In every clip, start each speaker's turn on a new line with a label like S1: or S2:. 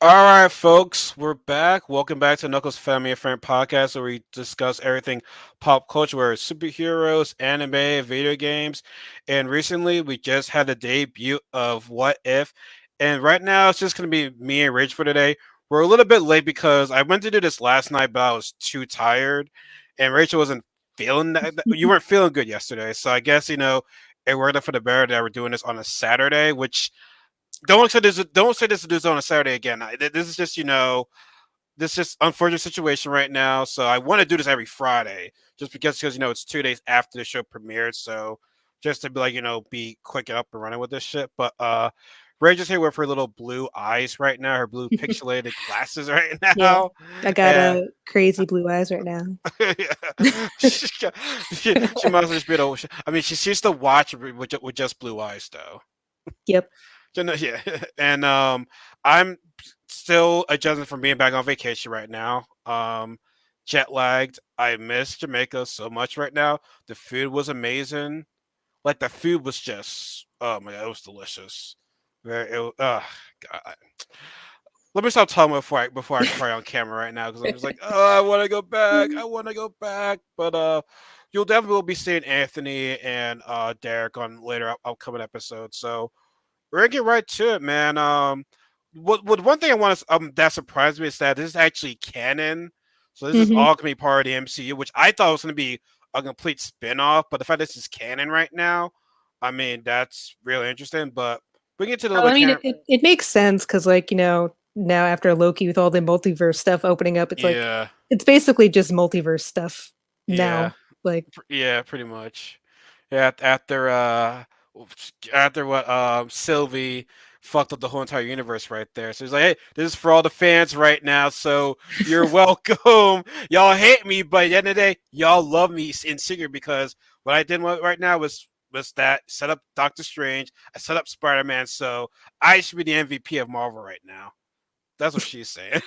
S1: All right, folks, we're back. Welcome back to KnucklesF&F Podcast, where we discuss everything pop culture, where it's superheroes, anime, video games, and recently we just had the debut of What If. And right now, it's just going to be me and Rich for today. We're a little bit late because I went to do this last night, but I was too tired, and Rachel wasn't feeling you weren't feeling good yesterday, so I guess it worked out for the better that we're doing this on a Saturday, which don't say this to do on a Saturday again. This is just this is just unfortunate situation right now. So I want to do this every Friday, just because it's 2 days after the show premiered. So just to be like be quick and up and running with this shit. But Rachel's here with her little blue eyes right now, her blue pixelated glasses right
S2: Yeah,
S1: now,
S2: I got
S1: and
S2: crazy blue eyes right now.
S1: she must just be able. I mean, she used to watch with just blue eyes though.
S2: Yep.
S1: Yeah, and I'm still adjusting from being back on vacation right now. Jet lagged. I miss Jamaica so much right now. The food was amazing. Like the food was just, oh my god, it was delicious. God. Let me stop talking before I cry on camera right now because I'm just like, oh, I want to go back. I want to go back. But you'll definitely be seeing Anthony and Derek on later upcoming episodes. So we're gonna get right to it, man. What one thing I want to that surprised me is that this is actually canon. So this is
S2: hmm
S1: all gonna be part of the MCU, which I thought was gonna be a complete spin-off. But the fact this is canon right now, I mean, that's really interesting. But we get to the
S2: Well,
S1: little
S2: I mean,
S1: canon.
S2: it makes sense because, like, now after Loki with all the multiverse stuff opening up, it's like
S1: Yeah,
S2: it's basically just multiverse stuff
S1: yeah,
S2: now. Like,
S1: yeah, pretty much. Yeah, after what Sylvie fucked up the whole entire universe right there. So he's like, hey, this is for all the fans right now. So you're welcome. Y'all hate me, but at the end of the day, y'all love me in secret because what I did right now was that set up Doctor Strange, I set up Spider Man, so I should be the MVP of Marvel right now. That's what she's saying.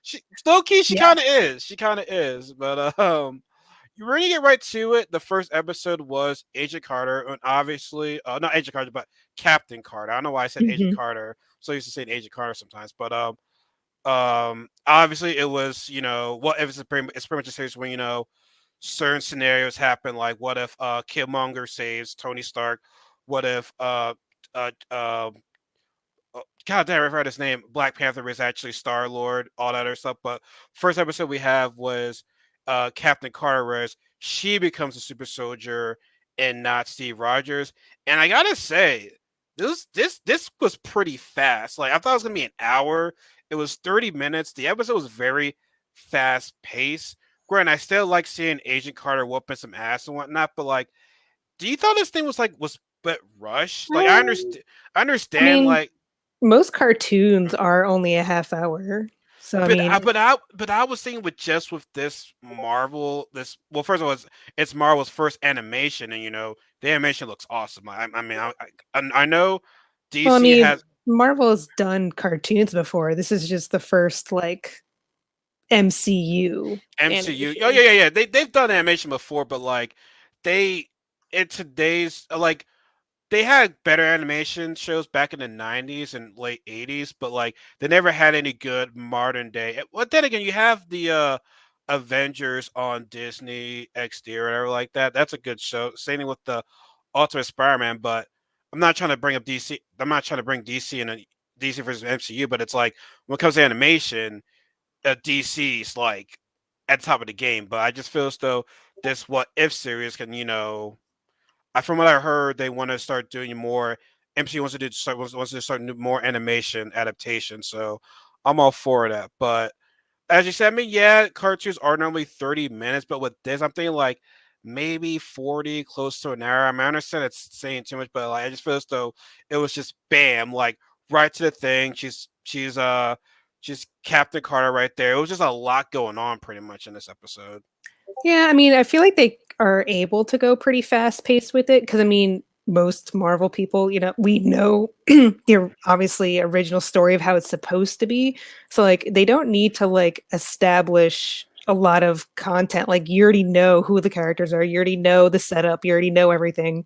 S1: she low key, she
S2: yeah.
S1: kind of is. She kind of is, but we're gonna get right to it. The first episode was Agent Carter, and obviously, not Agent Carter, but Captain Carter. I don't know why I said Agent
S2: hmm
S1: Carter. I'm so used to saying Agent Carter sometimes, but obviously it was what if it's pretty much a series when certain scenarios happen, like what if Killmonger saves Tony Stark, what if uh, uh God damn, I forgot his name. Black Panther is actually Star Lord, all that other stuff. But first episode we have was Captain Carter, whereas she becomes a super soldier and not Steve Rogers. And I gotta say, this was pretty fast. Like I thought it was gonna be an hour. It was 30 minutes. The episode was very fast paced. Granted, I still like seeing Agent Carter whooping some ass and whatnot, but like, do you thought this thing was a bit rushed? Like I
S2: I
S1: understand
S2: mean,
S1: like
S2: most cartoons are only a half hour, so I
S1: But I
S2: mean,
S1: but I but I was thinking with this Marvel this well first of all it's Marvel's first animation and the animation looks awesome. I know
S2: well, I
S1: DC
S2: mean,
S1: has
S2: Marvel has done cartoons before. This is just the first like MCU
S1: MCU. Oh
S2: animation.
S1: yeah. They've done animation before, but like they in today's like they had better animation shows back in the 90s and late 80s, but like they never had any good modern day. Well, then again, you have the Avengers on Disney XD or whatever like that. That's a good show. Same thing with the Ultimate Spider-Man, but I'm not trying to bring up DC. I'm not trying to bring DC and DC versus MCU, but it's like when it comes to animation, DC's like at the top of the game. But I just feel as though this What If series can, from what I heard, they want to start doing more. MCU wants to start more animation adaptation, so I'm all for that. But as you said, I mean, yeah, cartoons are normally 30 minutes, but with this, I'm thinking like maybe 40, close to an hour. I mean, I understand it's saying too much, but like I just feel as though it was just bam, like right to the thing. She's Captain Carter right there. It was just a lot going on pretty much in this episode.
S2: Yeah, I mean, I feel like they are able to go pretty fast paced with it because I mean, most Marvel people, we know the obviously original story of how it's supposed to be. So like they don't need to like establish a lot of content. Like you already know who the characters are, you already know the setup, you already know everything.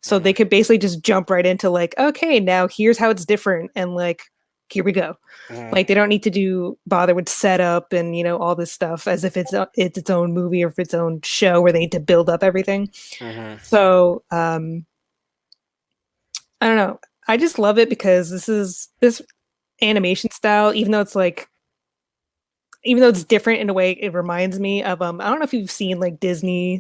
S2: So they
S1: Mhm.
S2: could basically just jump right into like, okay, now here's how it's different and like here we go.
S1: Mhm.
S2: Like they don't need to bother with setup and all this stuff as if it's its own movie or if its own show where they need to build up everything.
S1: Mhm.
S2: So I don't know. I just love it because this animation style, even though it's different in a way, it reminds me of I don't know if you've seen like Disney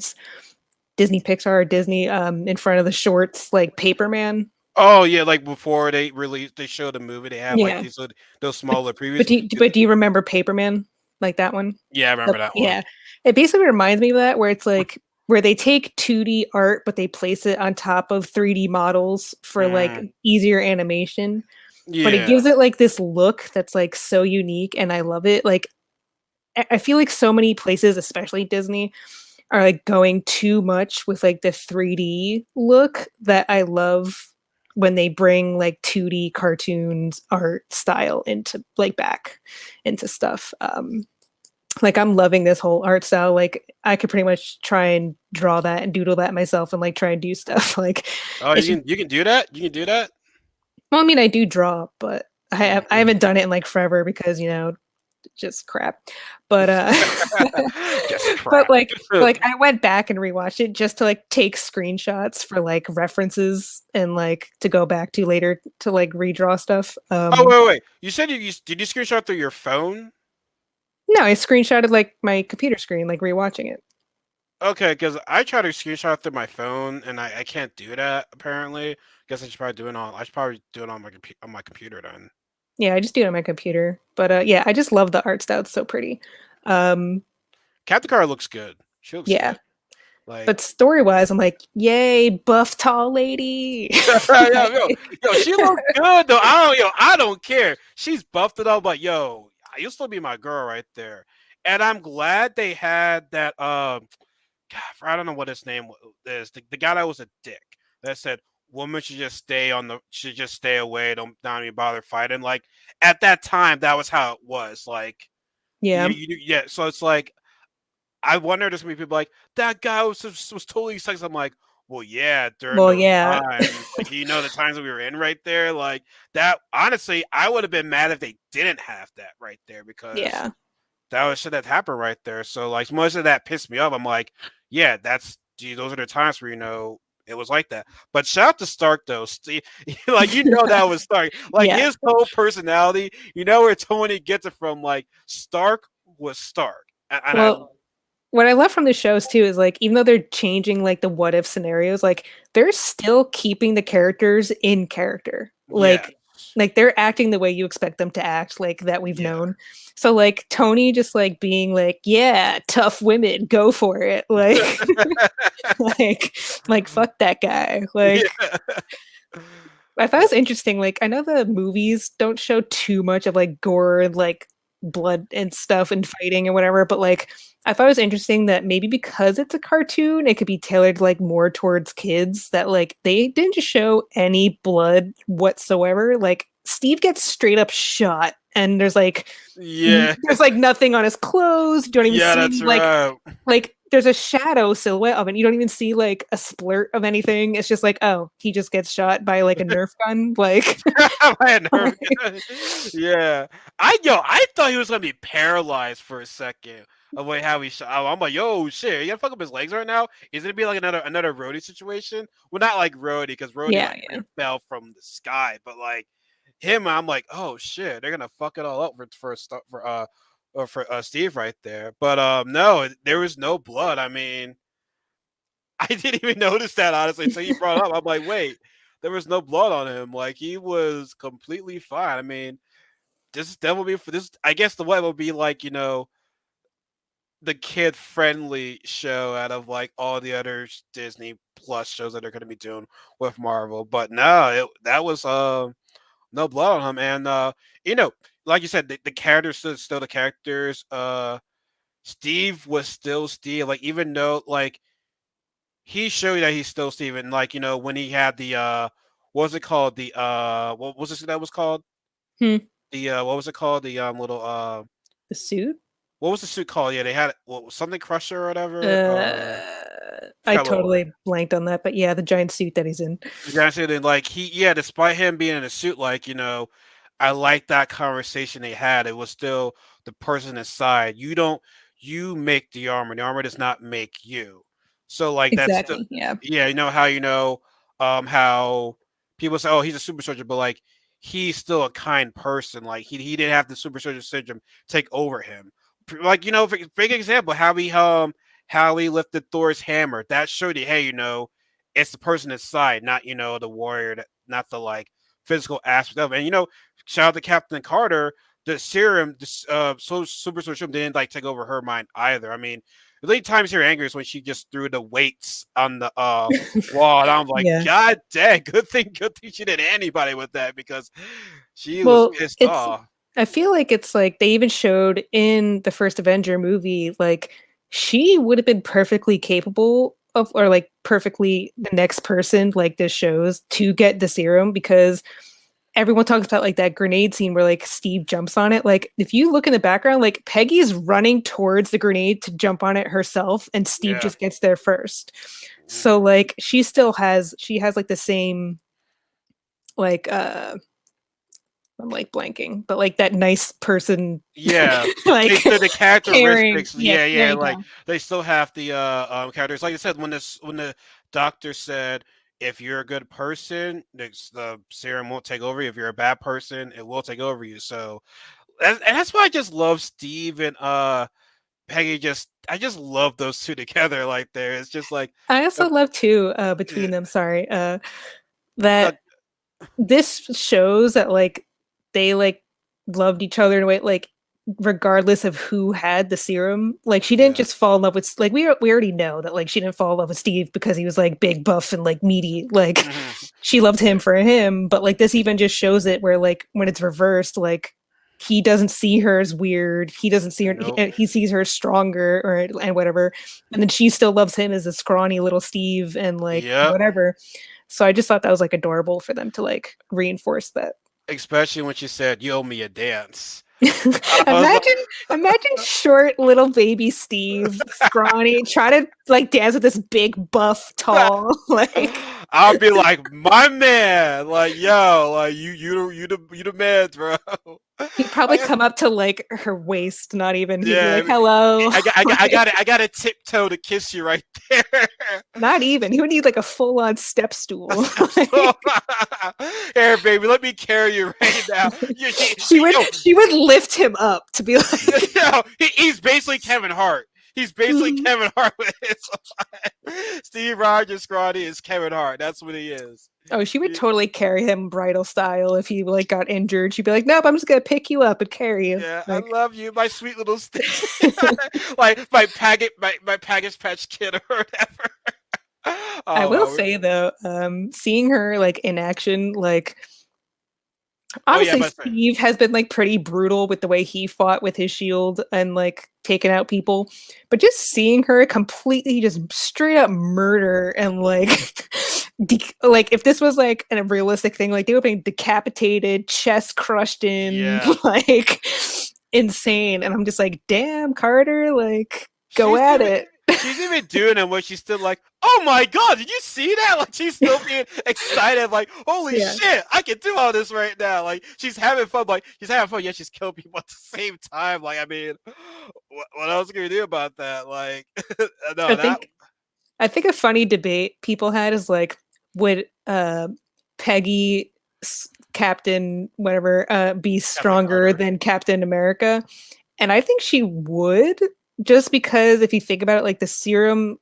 S2: Pixar or Disney in front of the shorts like Paperman.
S1: Oh yeah, like before they released, they showed the movie. They have like
S2: Yeah.
S1: those
S2: But
S1: smaller previews.
S2: but do you remember Paperman? Like that one?
S1: Yeah, I remember that one.
S2: Yeah. It basically reminds me of that where it's like where they take 2D art but they place it on top of 3D models for like
S1: Mhm.
S2: easier animation. But it
S1: Yeah.
S2: gives it like this look that's like so unique and I love it. Like I feel like so many places, especially Disney, are like going too much with like the 3D look that I love when they bring like 2D cartoons art style into like back into stuff. Like I'm loving this whole art style. Like I could pretty much try and draw that and doodle that myself and like try and do stuff. Like
S1: Oh,
S2: it's just,
S1: you can do that. You can do that.
S2: well, I mean, I do draw, but I
S1: Mhm.
S2: haven't done it in like forever because just crap. But
S1: Just
S2: but
S1: crap.
S2: like I went back and rewatched it just to like take screenshots for like references and like to go back to later to like redraw stuff.
S1: Oh wait. You said did you screenshot through your phone?
S2: No, I screenshotted like my computer screen, like rewatching it.
S1: Okay, because I try to screenshot through my phone and I can't do that apparently. Guess I should probably do it on on my computer then.
S2: Yeah, I just do it on my computer. But yeah, I just love the art style. It's so pretty. Um,
S1: Captain Car looks good. She looks
S2: yeah.
S1: good. Like
S2: But story wise, I'm like, yay, buff tall lady.
S1: yo, she look good though. I don't care. She's buffed it up, but yo, you'll still be my girl right there. And I'm glad they had that. God, I don't know what his name is. The guy that was a dick that said women should just stay away. Don't not even bother fighting. Like at that time, that was how it was. Like
S2: Yeah.
S1: yeah. So it's like I wonder there's gonna be people like that guy was totally sexist. I'm like, well, yeah, during
S2: Well,
S1: those
S2: yeah.
S1: times, like the times that we were in right there, like that. Honestly, I would have been mad if they didn't have that right there because
S2: Yeah.
S1: that was shit that happened right there. So like most of that pissed me off. I'm like, yeah, those are the times where it was like that. But shout out to Stark though. Steve, like that was Stark. Like
S2: Yeah.
S1: his whole personality, where Tony gets it from. Like Stark was Stark, and I
S2: Well, what I love from the shows too is like even though they're changing like the what if scenarios, like they're still keeping the characters in character.
S1: yeah
S2: Like they're acting the way you expect them to act, like that we've
S1: yeah.
S2: known. So like Tony just like being like, yeah, tough women, go for it. Like like fuck that guy. Like
S1: Yeah.
S2: I thought it was interesting. Like, I know the movies don't show too much of like gore and like blood and stuff and fighting and whatever, but like, I thought it was interesting that maybe because it's a cartoon, it could be tailored like more towards kids. That like they didn't just show any blood whatsoever. Like, Steve gets straight up shot, and
S1: Yeah.
S2: there's like nothing on his clothes. You don't even
S1: Yeah,
S2: see
S1: that's right.
S2: like there's a shadow silhouette of it. You don't even see like a splurt of anything. It's just like, oh, he just gets shot by like a Nerf gun. Like,
S1: I had nerve. Yeah. I thought he was gonna be paralyzed for a second of like how he shot. I'm like, yo, shit, you gotta fuck up his legs right now? Is it be like another Rhodey situation? Well, not like Rhodey, because Rhodey
S2: yeah,
S1: like
S2: yeah,
S1: fell from the sky, but like him, I'm like, oh shit, they're gonna fuck it all up for Steve right there. But no, there was no blood. I mean, I didn't even notice that honestly until you brought it up. I'm like, wait, there was no blood on him. Like he was completely fine. I mean, that would be for this. I guess the way would be like the kid friendly show out of like all the other Disney Plus shows that they're going to be doing with Marvel. But no, that was no blood on him, and you know, like you said, the characters still the characters. Steve was still Steve. Like even though like he showed you that he's still Steven. Like, when he had the what was it called? The what was this that was called?
S2: hmm.
S1: The what was it called? The little
S2: The suit.
S1: what was the suit called? Yeah, they had something crusher or whatever.
S2: I
S1: Forgot what it was.
S2: totally blanked on that, but yeah, the giant suit that he's in.
S1: The guy said that like despite him being in a suit, like, I like that conversation they had. It was still the person inside. You make the armor. The armor does not make you. So like that's the
S2: Exactly. Yeah.
S1: yeah, how people say, oh, he's a super soldier, but like he's still a kind person. Like he didn't have the super soldier syndrome take over him. Like for big example, how he lifted Thor's hammer. That showed you, hey, it's the person inside, not the warrior, not the like physical aspect of it. And shout out to Captain Carter. The serum, super serum didn't like take over her mind either. I mean, the only times you're angry is when she just threw the weights on the wall, and I'm like,
S2: Yeah.
S1: God dang, good thing she didn't hit anybody with that because she was
S2: Well,
S1: pissed
S2: it's
S1: off.
S2: I feel like it's like they even showed in the first Avenger movie, like she would have been perfectly capable of, or like perfectly the next person, like this shows, to get the serum, because everyone talks about like that grenade scene where like Steve jumps on it. Like if you look in the background, like Peggy's running towards the grenade to jump on it herself, and Steve
S1: Yeah.
S2: just gets there first. So
S1: Hmm.
S2: like she has like the same like I'm like blanking, but like that nice person,
S1: Yeah,
S2: like
S1: the
S2: caring.
S1: characteristics.
S2: Yeah,
S1: Yeah,
S2: there
S1: yeah,
S2: you
S1: like
S2: go.
S1: they still have the characters. Like I said, when the doctor said, if you're a good person, the serum won't take over you. If you're a bad person, it will take over you. So and that's why I just love Steve and Peggy. I just love those two together. Like there, it's just like
S2: I
S1: uh,
S2: also love too,
S1: yeah,
S2: between them, sorry,
S1: no,
S2: that this shows that like they like loved each other in a way, like regardless of who had the serum. Like she didn't
S1: yeah,
S2: just fall in love with, like we already know that like she didn't fall in love with Steve because he was like big buff and like meaty. Like
S1: hmm,
S2: she loved him
S1: yeah,
S2: for him, but like this even just shows it where like when it's reversed, like he doesn't see her as weird. He doesn't see her.
S1: nope,
S2: He sees her as stronger, or and whatever. And then she still loves him as a scrawny little Steve and like
S1: yep.
S2: whatever. So I just thought that was like adorable for them to like reinforce that.
S1: Especially when she said, "You owe me a dance." I was like.
S2: imagine imagine short little baby Steve, scrawny, try to like dance with this big buff tall like
S1: I'll be like, my man, like yo, like you the man, bro.
S2: he'd probably
S1: Like,
S2: come up to like her waist, not even, he'd be
S1: yeah,
S2: like, hello. Like,
S1: I got to tiptoe to kiss you right there.
S2: not even, he would need like a full-on step stool.
S1: So,
S2: Like,
S1: here, baby, let me carry you right now.
S2: she would lift him up to be like
S1: He's basically Kevin Hart. He's basically
S2: Mhm.
S1: Kevin Hart with his Steve Rogers Scrawny is Kevin Hart. That's what he is.
S2: Oh, she would totally carry him bridal style if he like got injured. She'd be like, "Nope, I'm just gonna pick you up and carry you."
S1: Yeah, I
S2: Like,
S1: love you, my sweet little Steve. Like my package patch kid or whatever.
S2: I will
S1: Oh,
S2: say though, seeing her like in action, like
S1: oh yeah,
S2: obviously
S1: my friend.
S2: Steve has been like pretty brutal with the way he fought with his shield and like taking out people, but just seeing her completely just straight up murder and like like if this was like a realistic thing, like they would be decapitated, chest crushed in,
S1: Yeah,
S2: like insane. And I'm just like, damn, Carter, like go
S1: she's
S2: at
S1: even
S2: it.
S1: she's even doing it when she's still like, oh my god, did you see that? Like she's still being excited, like holy
S2: Yeah.
S1: shit, I can do all this right now. Like she's having fun, yeah, she's killing people at the same time. Like I mean, what else can you do about that? Like
S2: I
S1: no, that
S2: think I think a funny debate people had is like, would Peggy, Captain, whatever, be
S1: Captain
S2: stronger
S1: Carter.
S2: than Captain America? And I think she would, just because if you think about it, like the serum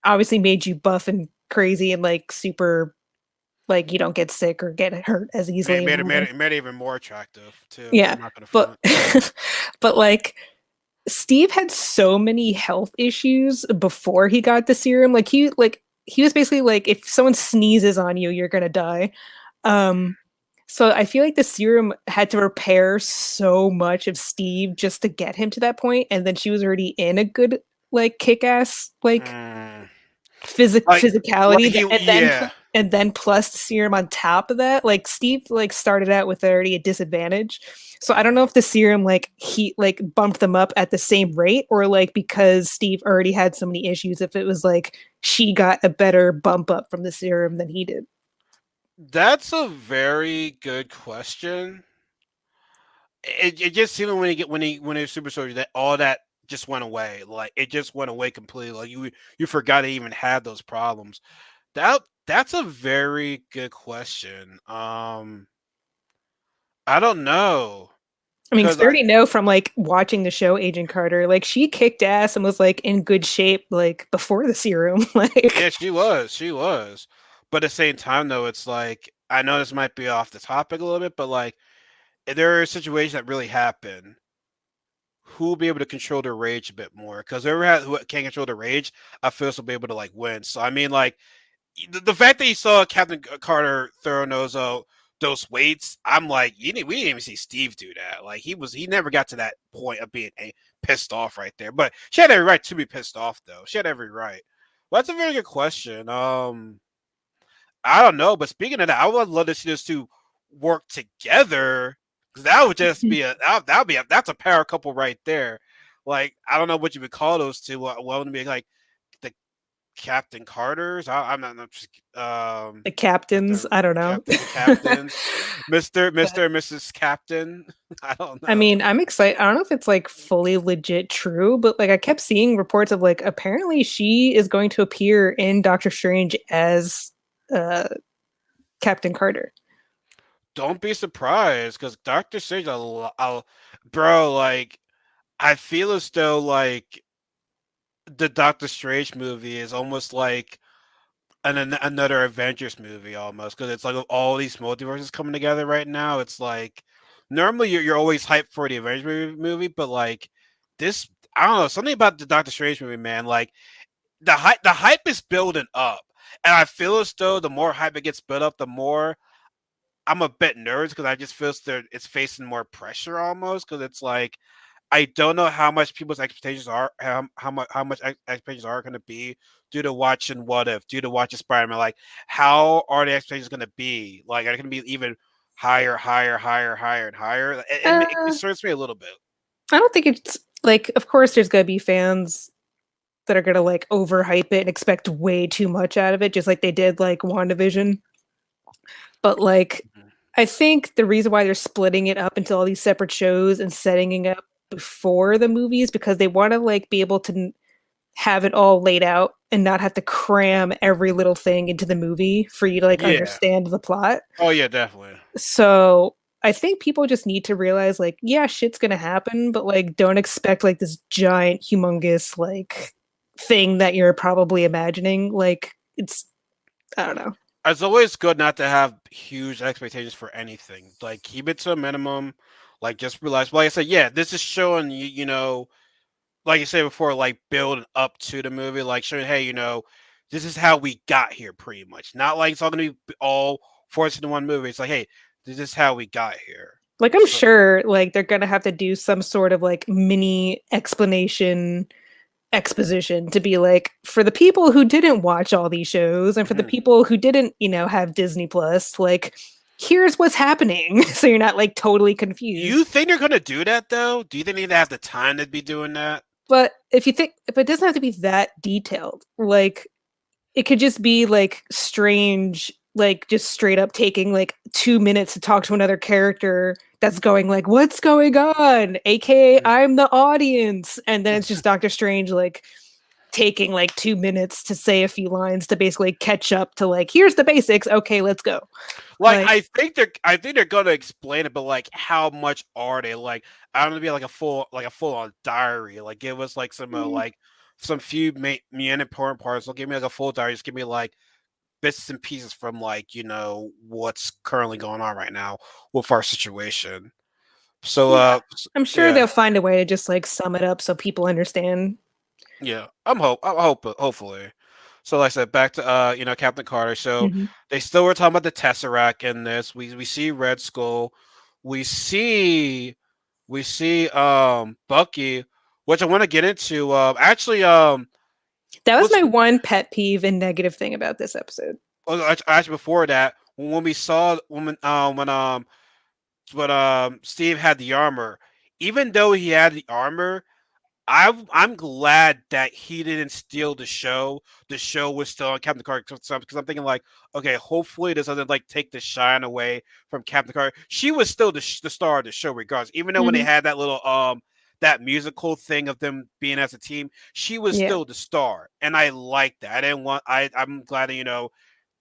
S2: obviously made you buff and crazy and like super, like you don't get sick or get hurt as easily and whatever.
S1: Made it even more attractive too.
S2: Yeah,
S1: I'm not gonna
S2: but
S1: front.
S2: but like Steve had so many health issues before he got the serum. Like he was basically like, if someone sneezes on you, you're gonna die. Um, so I feel like the serum had to repair so much of Steve just to get him to that point, and then she was already in a good like kick-ass like
S1: Mm, like
S2: physicality,
S1: he,
S2: and
S1: yeah.
S2: then plus the serum on top of that. Like Steve like started out with already a disadvantage, so I don't know
S1: Mm.
S2: if the serum like he like bumped them up at the same rate, or like because Steve already had so many issues, if it was like she got a better bump up from the serum than he did.
S1: That's a very good question. it just seemed when he get when he was super soldier that all that just went away. Like it just went away completely. Like you forgot to even have those problems. That's a very good question. I don't know
S2: I mean, 'cause
S1: because
S2: we
S1: I
S2: already know from like watching the show Agent Carter, like she kicked ass and was like in good shape like before the serum.
S1: yeah,
S2: Like,
S1: she was, but at the same time though, it's like I know this might be off the topic a little bit, but like if there are situations that really happen, who will be able to control their rage a bit more? Because whoever who can't control the rage, I feel will be able to like win. So I mean, like the fact that you saw Captain Carter throw those weights, I'm like, we didn't even see Steve do that. Like he never got to that point of being pissed off right there. But she had every right to be pissed off, though. She had every right. Well, that's a very good question. I don't know, but speaking of that, I would love to see those two work together because that would just be that would be that's a power couple right there. Like I don't know what you would call those two. Well, to be like the Captain Carters. I'm not
S2: the captains, I don't know.
S1: the captains,
S2: But
S1: and Mrs. Captain. I don't
S2: I
S1: know.
S2: mean, I'm excited. I don't know if it's like fully legit true, but like I kept seeing reports of like apparently she is going to appear in Doctor Strange as uh Captain Carter.
S1: Don't be surprised because Doctor Strange, bro. Like I feel as though like the Doctor Strange movie is almost like another Avengers movie almost because it's like all these multiverses coming together right now. It's like normally you're always hyped for the Avengers movie, but like this, I don't know, something about the Doctor Strange movie, man. Like the hype is building up, and I feel as though the more hype it gets built up, the more I'm a bit nervous because I just feel that it's facing more pressure almost because it's like I don't know how much people's expectations are, how much expectations are going to be due to watching What If, due to watching Spider Man. Like, how are the expectations going to be? Like, are they going to be even higher, higher, higher, higher, and higher? It
S2: Uh,
S1: concerns me a little bit.
S2: I don't think it's like, of course, there's gonna be fans that are gonna like overhype it and expect way too much out of it, just like they did like WandaVision. But like,
S1: Mhm.
S2: I think the reason why they're splitting it up into all these separate shows and setting it up before the movies because they want to like be able to have it all laid out and not have to cram every little thing into the movie for you to like
S1: Yeah.
S2: understand the plot.
S1: Oh yeah, definitely.
S2: So I think people just need to realize like, yeah, shit's gonna happen, but like don't expect like this giant, humongous like thing that you're probably imagining. Like it's I don't know.
S1: It's always good not to have huge expectations for anything. Like, keep it to a minimum. Like, just realize, like I said, yeah, this is showing you, like you said before, like building up to the movie, like showing, hey, this is how we got here, pretty much. Not like it's all gonna be all forced into one movie. It's like, hey, this is how we got here.
S2: Like I'm
S1: So,
S2: sure like they're gonna have to do some sort of like mini explanation exposition to be like for the people who didn't watch all these shows and for the
S1: mhm.
S2: people who didn't, have Disney Plus, like here's what's happening so you're not like totally
S1: You
S2: confused.
S1: think they're gonna do that though? Do you think they have the time to be doing that?
S2: But if it doesn't have to be that detailed, like it could just be like strange, like just straight up taking like 2 minutes to talk to another character that's going like, "What's going on?" AKA, I'm the audience, and then it's just Doctor Strange like taking like 2 minutes to say a few lines to basically catch up to like, here's the basics. Okay, let's go.
S1: Like
S2: Like,
S1: I think they're gonna explain it, but like how much are they? Like I don't know, be like a full on diary. Like give us like
S2: mm,
S1: some few main important parts. Don't give me like a full diary. Just give me like bits and pieces from like what's currently going on right now with our situation. So
S2: yeah, I'm sure
S1: yeah,
S2: they'll find a way to just like sum it up so people understand.
S1: yeah. Hopefully. So like I said, back to Captain Carter. So
S2: Mhm.
S1: they still were talking about the Tesseract in this. We see Red Skull. We see Bucky, which I want to get into. Actually,
S2: That was
S1: what's
S2: my one pet peeve and negative thing about this episode.
S1: actually before that when we saw when Steve had the armor, even though he had the armor, I'm glad that he didn't steal the show. The show was still on Captain Carter because I'm thinking like, okay, hopefully this doesn't like take the shine away from Captain Carter. She was still the star of the show regardless. Even though when they
S2: Mhm.
S1: had that little that musical thing of them being as a team, she was
S2: Yeah.
S1: still the star, and I like that. I didn't want I'm glad that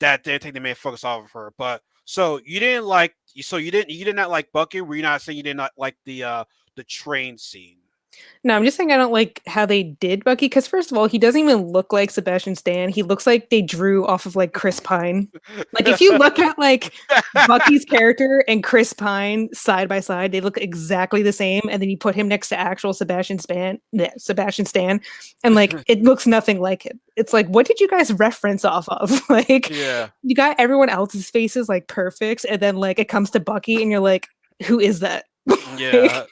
S1: that didn't take the main focus off of her. But so you didn't like so you did not like Bucky. Were you not saying you did not like the train scene?
S2: No, I'm just saying I don't like how they did Bucky because first of all, he doesn't even look like Sebastian Stan. He looks like they drew off of like Chris Pine. Like if you look at like Bucky's character and Chris Pine side by side, they look exactly the same. And then you put him next to actual Sebastian Stan, and like it looks nothing like him. It's like, what did you guys reference off of? Like
S1: Yeah.
S2: you got everyone else's faces like perfect, and then like it comes to Bucky, and you're like, who is that?
S1: Yeah.
S2: Like,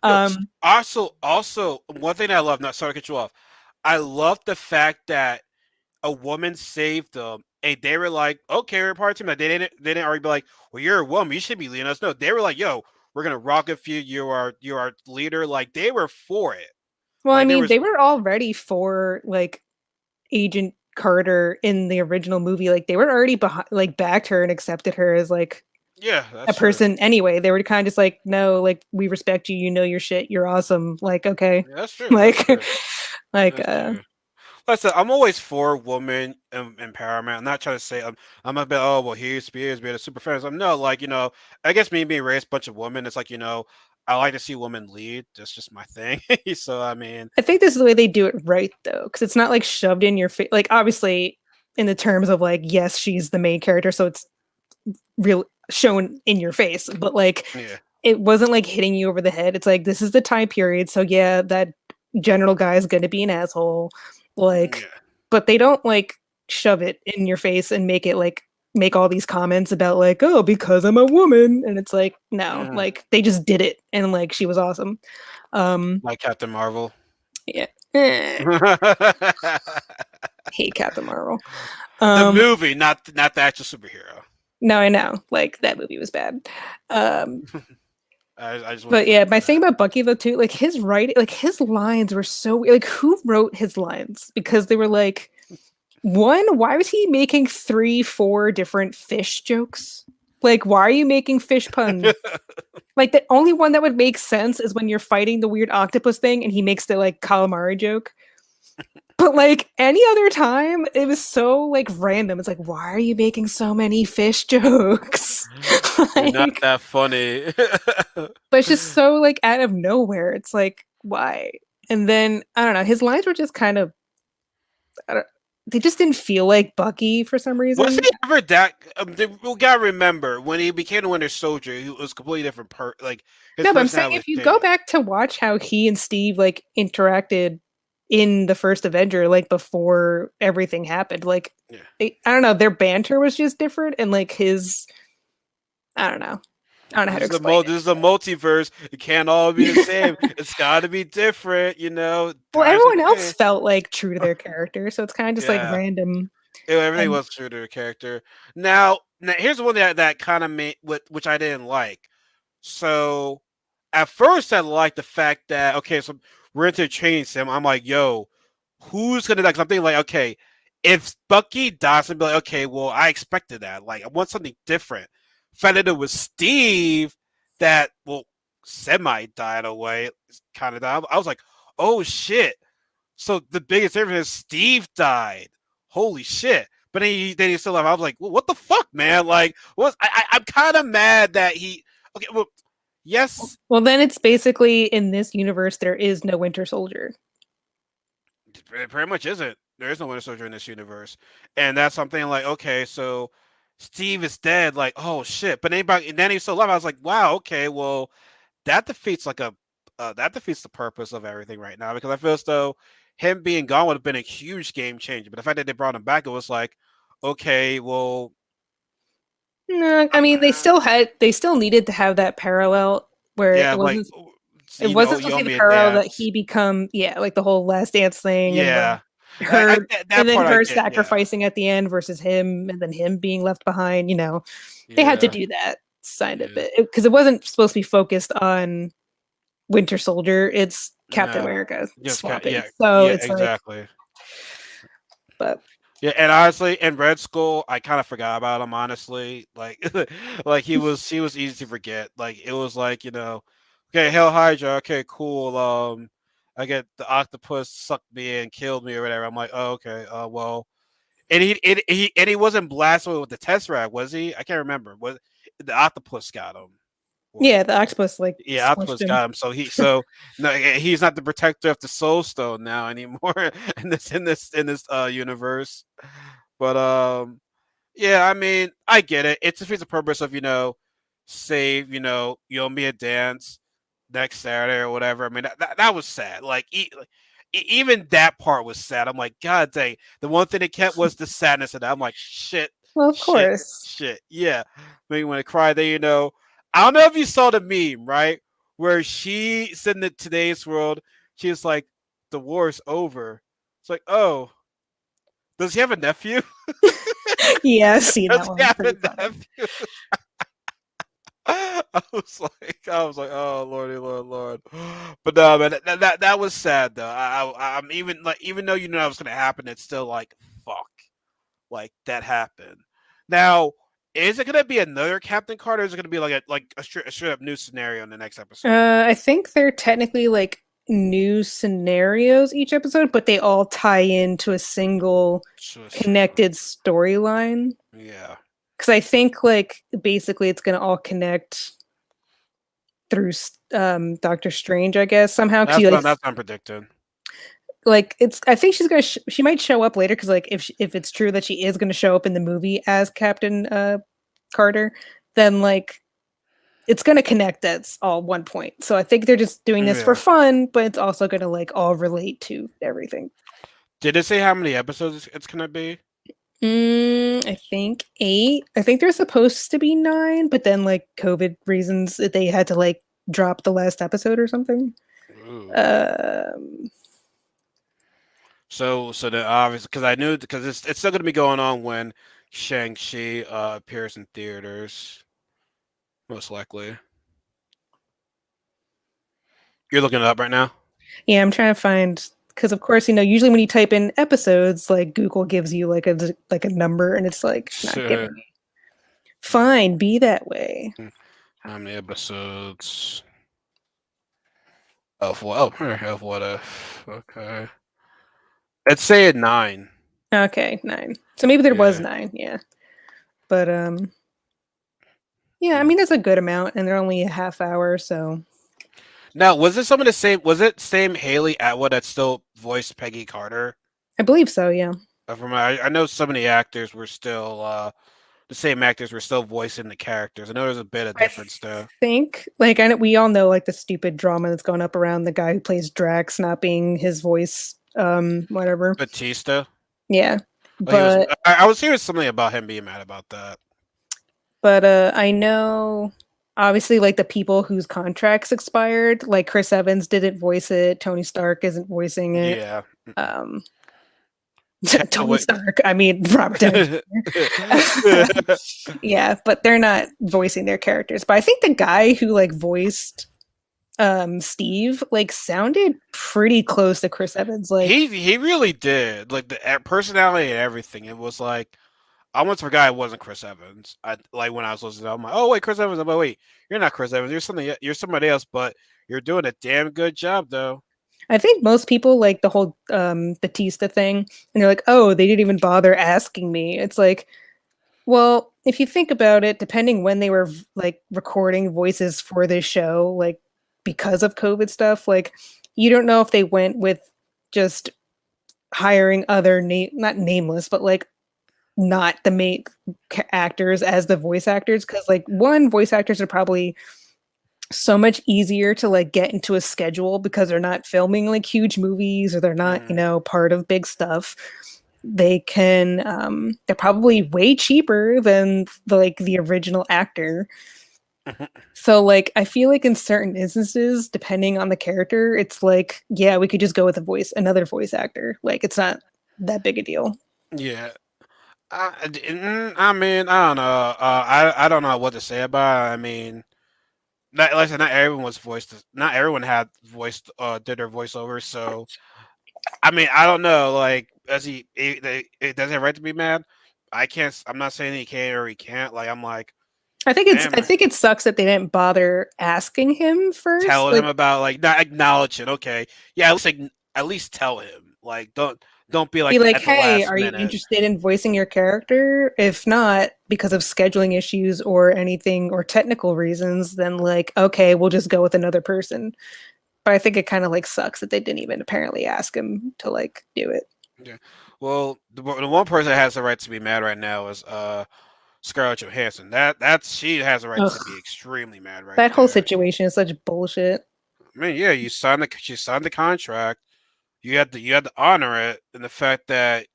S1: Yo,
S2: um,
S1: also, one thing I love, not sorry to cut you off. I love the fact that a woman saved them, and they were like, "Okay, we're part of the team." Like they didn't already be like, "Well, you're a woman, you should be leading us." No, they were like, "Yo, we're gonna rock with you. You are leader." Like they were for it.
S2: well, I
S1: Like there
S2: mean,
S1: was,
S2: they were all ready for like Agent Carter in the original movie. Like they were already behind, like backed her and accepted her as like
S1: yeah,
S2: a
S1: that's true.
S2: person anyway. They were kind of just like, no, like we respect you. You know your shit. You're awesome. Like okay,
S1: Yeah, that's true. That's
S2: like
S1: true.
S2: like
S1: That's true. Like I said, I'm always for woman empowerment. I'm not trying to say I'm a bit well here's Spears being a super fan. I'm no like I guess me being raised a bunch of women. It's like I like to see women lead. That's just my thing. So I mean,
S2: I think this is the way they do it right though, because it's not like shoved in your face. Like obviously, in the terms of like, yes, she's the main character, so it's real shown in your face, but like
S1: yeah,
S2: it wasn't like hitting you over the head. It's like this is the time period, so yeah, that general guy is going to be an asshole. Like,
S1: yeah,
S2: but they don't like shove it in your face and make it like make all these comments about like, oh, because I'm a woman, and it's like no,
S1: mm,
S2: like they just did it, and like she was awesome. Um,
S1: like Captain Marvel.
S2: yeah,
S1: The
S2: hate Captain Marvel.
S1: movie, not the actual superhero.
S2: No, I know, like that movie was bad. Um,
S1: I just want to
S2: But yeah,
S1: clarify
S2: my thing
S1: that.
S2: about Bucky though too, like his writing, like his lines were so weird. Like who wrote his lines? Because they were like, one, why was he making three, four different fish jokes? Like, why are you making fish puns? Like the only one that would make sense is when you're fighting the weird octopus thing and he makes the like calamari joke. But like any other time, it was so like random. It's like, why are you making so many fish jokes?
S1: You're not
S2: Like,
S1: that funny.
S2: but it's just so like out of nowhere. It's like, why? And then I don't know, his lines were just kind of I don't, they just didn't feel like Bucky for some
S1: Was
S2: reason.
S1: he ever that? We gotta remember when he became the Winter Soldier, he was a completely different like his
S2: No, but I'm saying
S1: personality
S2: if
S1: was
S2: you go
S1: changed.
S2: back to watch how he and Steve like interacted in the first Avenger, like before everything happened, like
S1: Yeah.
S2: I don't know, their banter was just different, and like his, I don't know, I don't know how to explain it.
S1: This is a multiverse. It can't all be the same. It's got to be different.
S2: Well,
S1: Times have
S2: everyone else
S1: changed.
S2: felt like true to their character, so it's kind of just like
S1: Yeah.
S2: random.
S1: Everything
S2: And
S1: was true to the character. Now here's the one that kind of made which I didn't like. So at first I liked the fact that okay, so we're into training sim. I'm like, yo, who's gonna die? 'Cause I'm thinking like, okay, if Bucky dies, I'd be like, okay, well, I expected that. Like, I want something different. Found out it was Steve that well semi died away, kind of died. I was like, oh shit. So the biggest difference is Steve died. Holy shit. But then he still alive. I was like, well, what the fuck, man? Like, I'm kind of mad that he. Okay, well, yes,
S2: well, then it's basically in this universe there is no Winter Soldier.
S1: it pretty much isn't. There is no Winter Soldier in this universe, and that's something like, okay, so Steve is dead. Like, oh shit. But then he's still alive. I was like, wow, okay, well, that defeats that defeats the purpose of everything right now because I feel as though him being gone would have been a huge game changer. But the fact that they brought him back, it was like, okay, well,
S2: No, I mean
S1: uh,
S2: they still needed to have that parallel where
S1: yeah, like
S2: it wasn't
S1: you
S2: supposed
S1: owe
S2: to be the
S1: me a
S2: parallel that
S1: dance.
S2: he become yeah, like the whole last dance thing and
S1: Yeah,
S2: like her and
S1: that
S2: then
S1: part I
S2: her
S1: get. Yeah,
S2: sacrificing at the end versus him and then him being left behind, they had to
S1: yeah,
S2: do that side of
S1: yeah.
S2: it because it wasn't supposed to be focused on Winter Soldier. It's Captain
S1: No,
S2: America
S1: just
S2: swapping.
S1: yeah,
S2: So
S1: yeah,
S2: it's like,
S1: exactly.
S2: but
S1: Yeah, and honestly, in Red Skull, I kind of forgot about him. Honestly, like, like he was easy to forget. Like it was like okay, Hell Hydra, okay, cool. I get the octopus sucked me and killed me or whatever. I'm like, oh, okay, well, and he wasn't blasted with the Tesseract, was he? I can't remember. Was the octopus got him? Or
S2: yeah, the octopus like
S1: yeah,
S2: squished
S1: Octopus
S2: him.
S1: got him. So no, he's not the protector of the Soul Stone now anymore in this universe. But yeah, I mean, I get it. It defeats the purpose of save you owe me a dance next Saturday or whatever. I mean, that was sad. Like, even that part was sad. I'm like, God dang. The one thing it kept was the sadness of that. I'm like, shit,
S2: Well, of
S1: shit,
S2: course.
S1: shit. Yeah. I mean, when I cried, I don't know if you saw the meme, right? Where she said in today's world, she was like, the war's over. It's like, oh, does he have a nephew?
S2: Yeah, I've seen that
S1: Does he
S2: one.
S1: have a
S2: Pretty funny.
S1: nephew? I was like, oh lordy, lord, lord. But no, man, that was sad though. I'm even like, even though that was gonna happen, it's still like, fuck, like that happened. Now, is it gonna be another Captain Carter? Or is it gonna be a straight up new scenario in the next episode?
S2: I think they're technically like new scenarios each episode, but they all tie into a single
S1: Sure.
S2: connected storyline.
S1: Yeah,
S2: Because I think like basically it's going to all connect through Doctor Strange, I guess somehow. Because
S1: that's
S2: you
S1: what that's what I'm predicting.
S2: like it's. I think she's gonna. She might show up later because like if it's true that she is going to show up in the movie as Captain Carter, then like it's going to connect at all one point. So I think they're just doing this for
S1: Yeah.
S2: fun, but it's also going to like all relate to everything.
S1: Did it say how many episodes it's gonna be?
S2: I think 8. I think there's supposed to be 9, but then like COVID reasons they had to like drop the last episode or something.
S1: Ooh.
S2: Um,
S1: So then obviously, because I knew, because it's still gonna be going on when Shang-Chi appears in theaters, most likely. You're looking it up right now.
S2: yeah, I'm trying to find because of course usually when you type in episodes, like Google gives you like a number, and it's like not
S1: Sure.
S2: giving me. Fine, be that way.
S1: How many episodes of what if? Okay, let's say it 9.
S2: Okay, 9. So maybe there was
S1: Yeah.
S2: 9. Yeah, but yeah, I
S1: Mm.
S2: mean that's a good amount, and they're only a half hour, so
S1: Now, was it some of the same? Was it same Haley Atwood that still voiced Peggy Carter?
S2: I believe so. Yeah.
S1: I know some of the actors were still the same actors were still voicing the characters. I know there's a bit of
S2: I
S1: difference there.
S2: think like I know we all know like the stupid drama that's going up around the guy who plays Drax not being his voice, whatever.
S1: Batista.
S2: Yeah,
S1: Oh, he was.
S2: but
S1: I was hearing something about him being mad about that.
S2: I know obviously like the people whose contracts expired, like Chris Evans didn't voice it, Tony Stark isn't voicing it.
S1: Yeah.
S2: Um, Tony
S1: Wait.
S2: Stark, I mean Robert Downey Jr. Yeah, but they're not voicing their characters. But I think the guy who like voiced Steve like sounded pretty close to Chris Evans. Like
S1: he really did. Like the personality and everything. It was like I almost forgot it wasn't Chris Evans. I like when I was listening. I'm like, oh wait, Chris Evans. I'm like, wait, you're not Chris Evans. You're something. You're somebody else. But you're doing a damn good job though.
S2: I think most people like the whole Batista thing, and they're like, oh, they didn't even bother asking me. It's like, well, if you think about it, depending when they were like recording voices for this show, like because of COVID stuff, like you don't know if they went with just hiring other not nameless, but like not the main actors as the voice actors, because like one, voice actors are probably so much easier to like get into a schedule because they're not filming like huge movies or they're not
S1: Mm.
S2: part of big stuff. They can they're probably way cheaper than the original actor. So like I feel like in certain instances, depending on the character, it's like, yeah, we could just go with another voice actor. Like it's not that big a deal.
S1: Yeah. I mean, I don't know. I don't know what to say about it. I mean, not like I said, not everyone was voiced. Not everyone had voiced did their voiceover. So I mean, I don't know. Like, does he have right to be mad? I can't. I'm not saying he can or he can't. Like, I'm like, damn,
S2: I think it sucks that they didn't bother asking him first.
S1: telling him
S2: Like,
S1: about like not acknowledge it. Okay, yeah, at least tell him. Like, don't be
S2: be
S1: like
S2: like,
S1: at the
S2: "Hey,
S1: last
S2: are you
S1: minute.
S2: interested in voicing your character? If not, because of scheduling issues or anything or technical reasons, then like, okay, we'll just go with another person." But I think it kind of like sucks that they didn't even apparently ask him to like do it.
S1: Yeah. Well, the one person that has the right to be mad right now is Scarlett Johansson. That's she has a right to be
S2: Ugh,
S1: extremely mad right
S2: that whole
S1: there.
S2: situation is such bullshit.
S1: I mean, yeah, you signed the contract. You had to honor it, and the fact that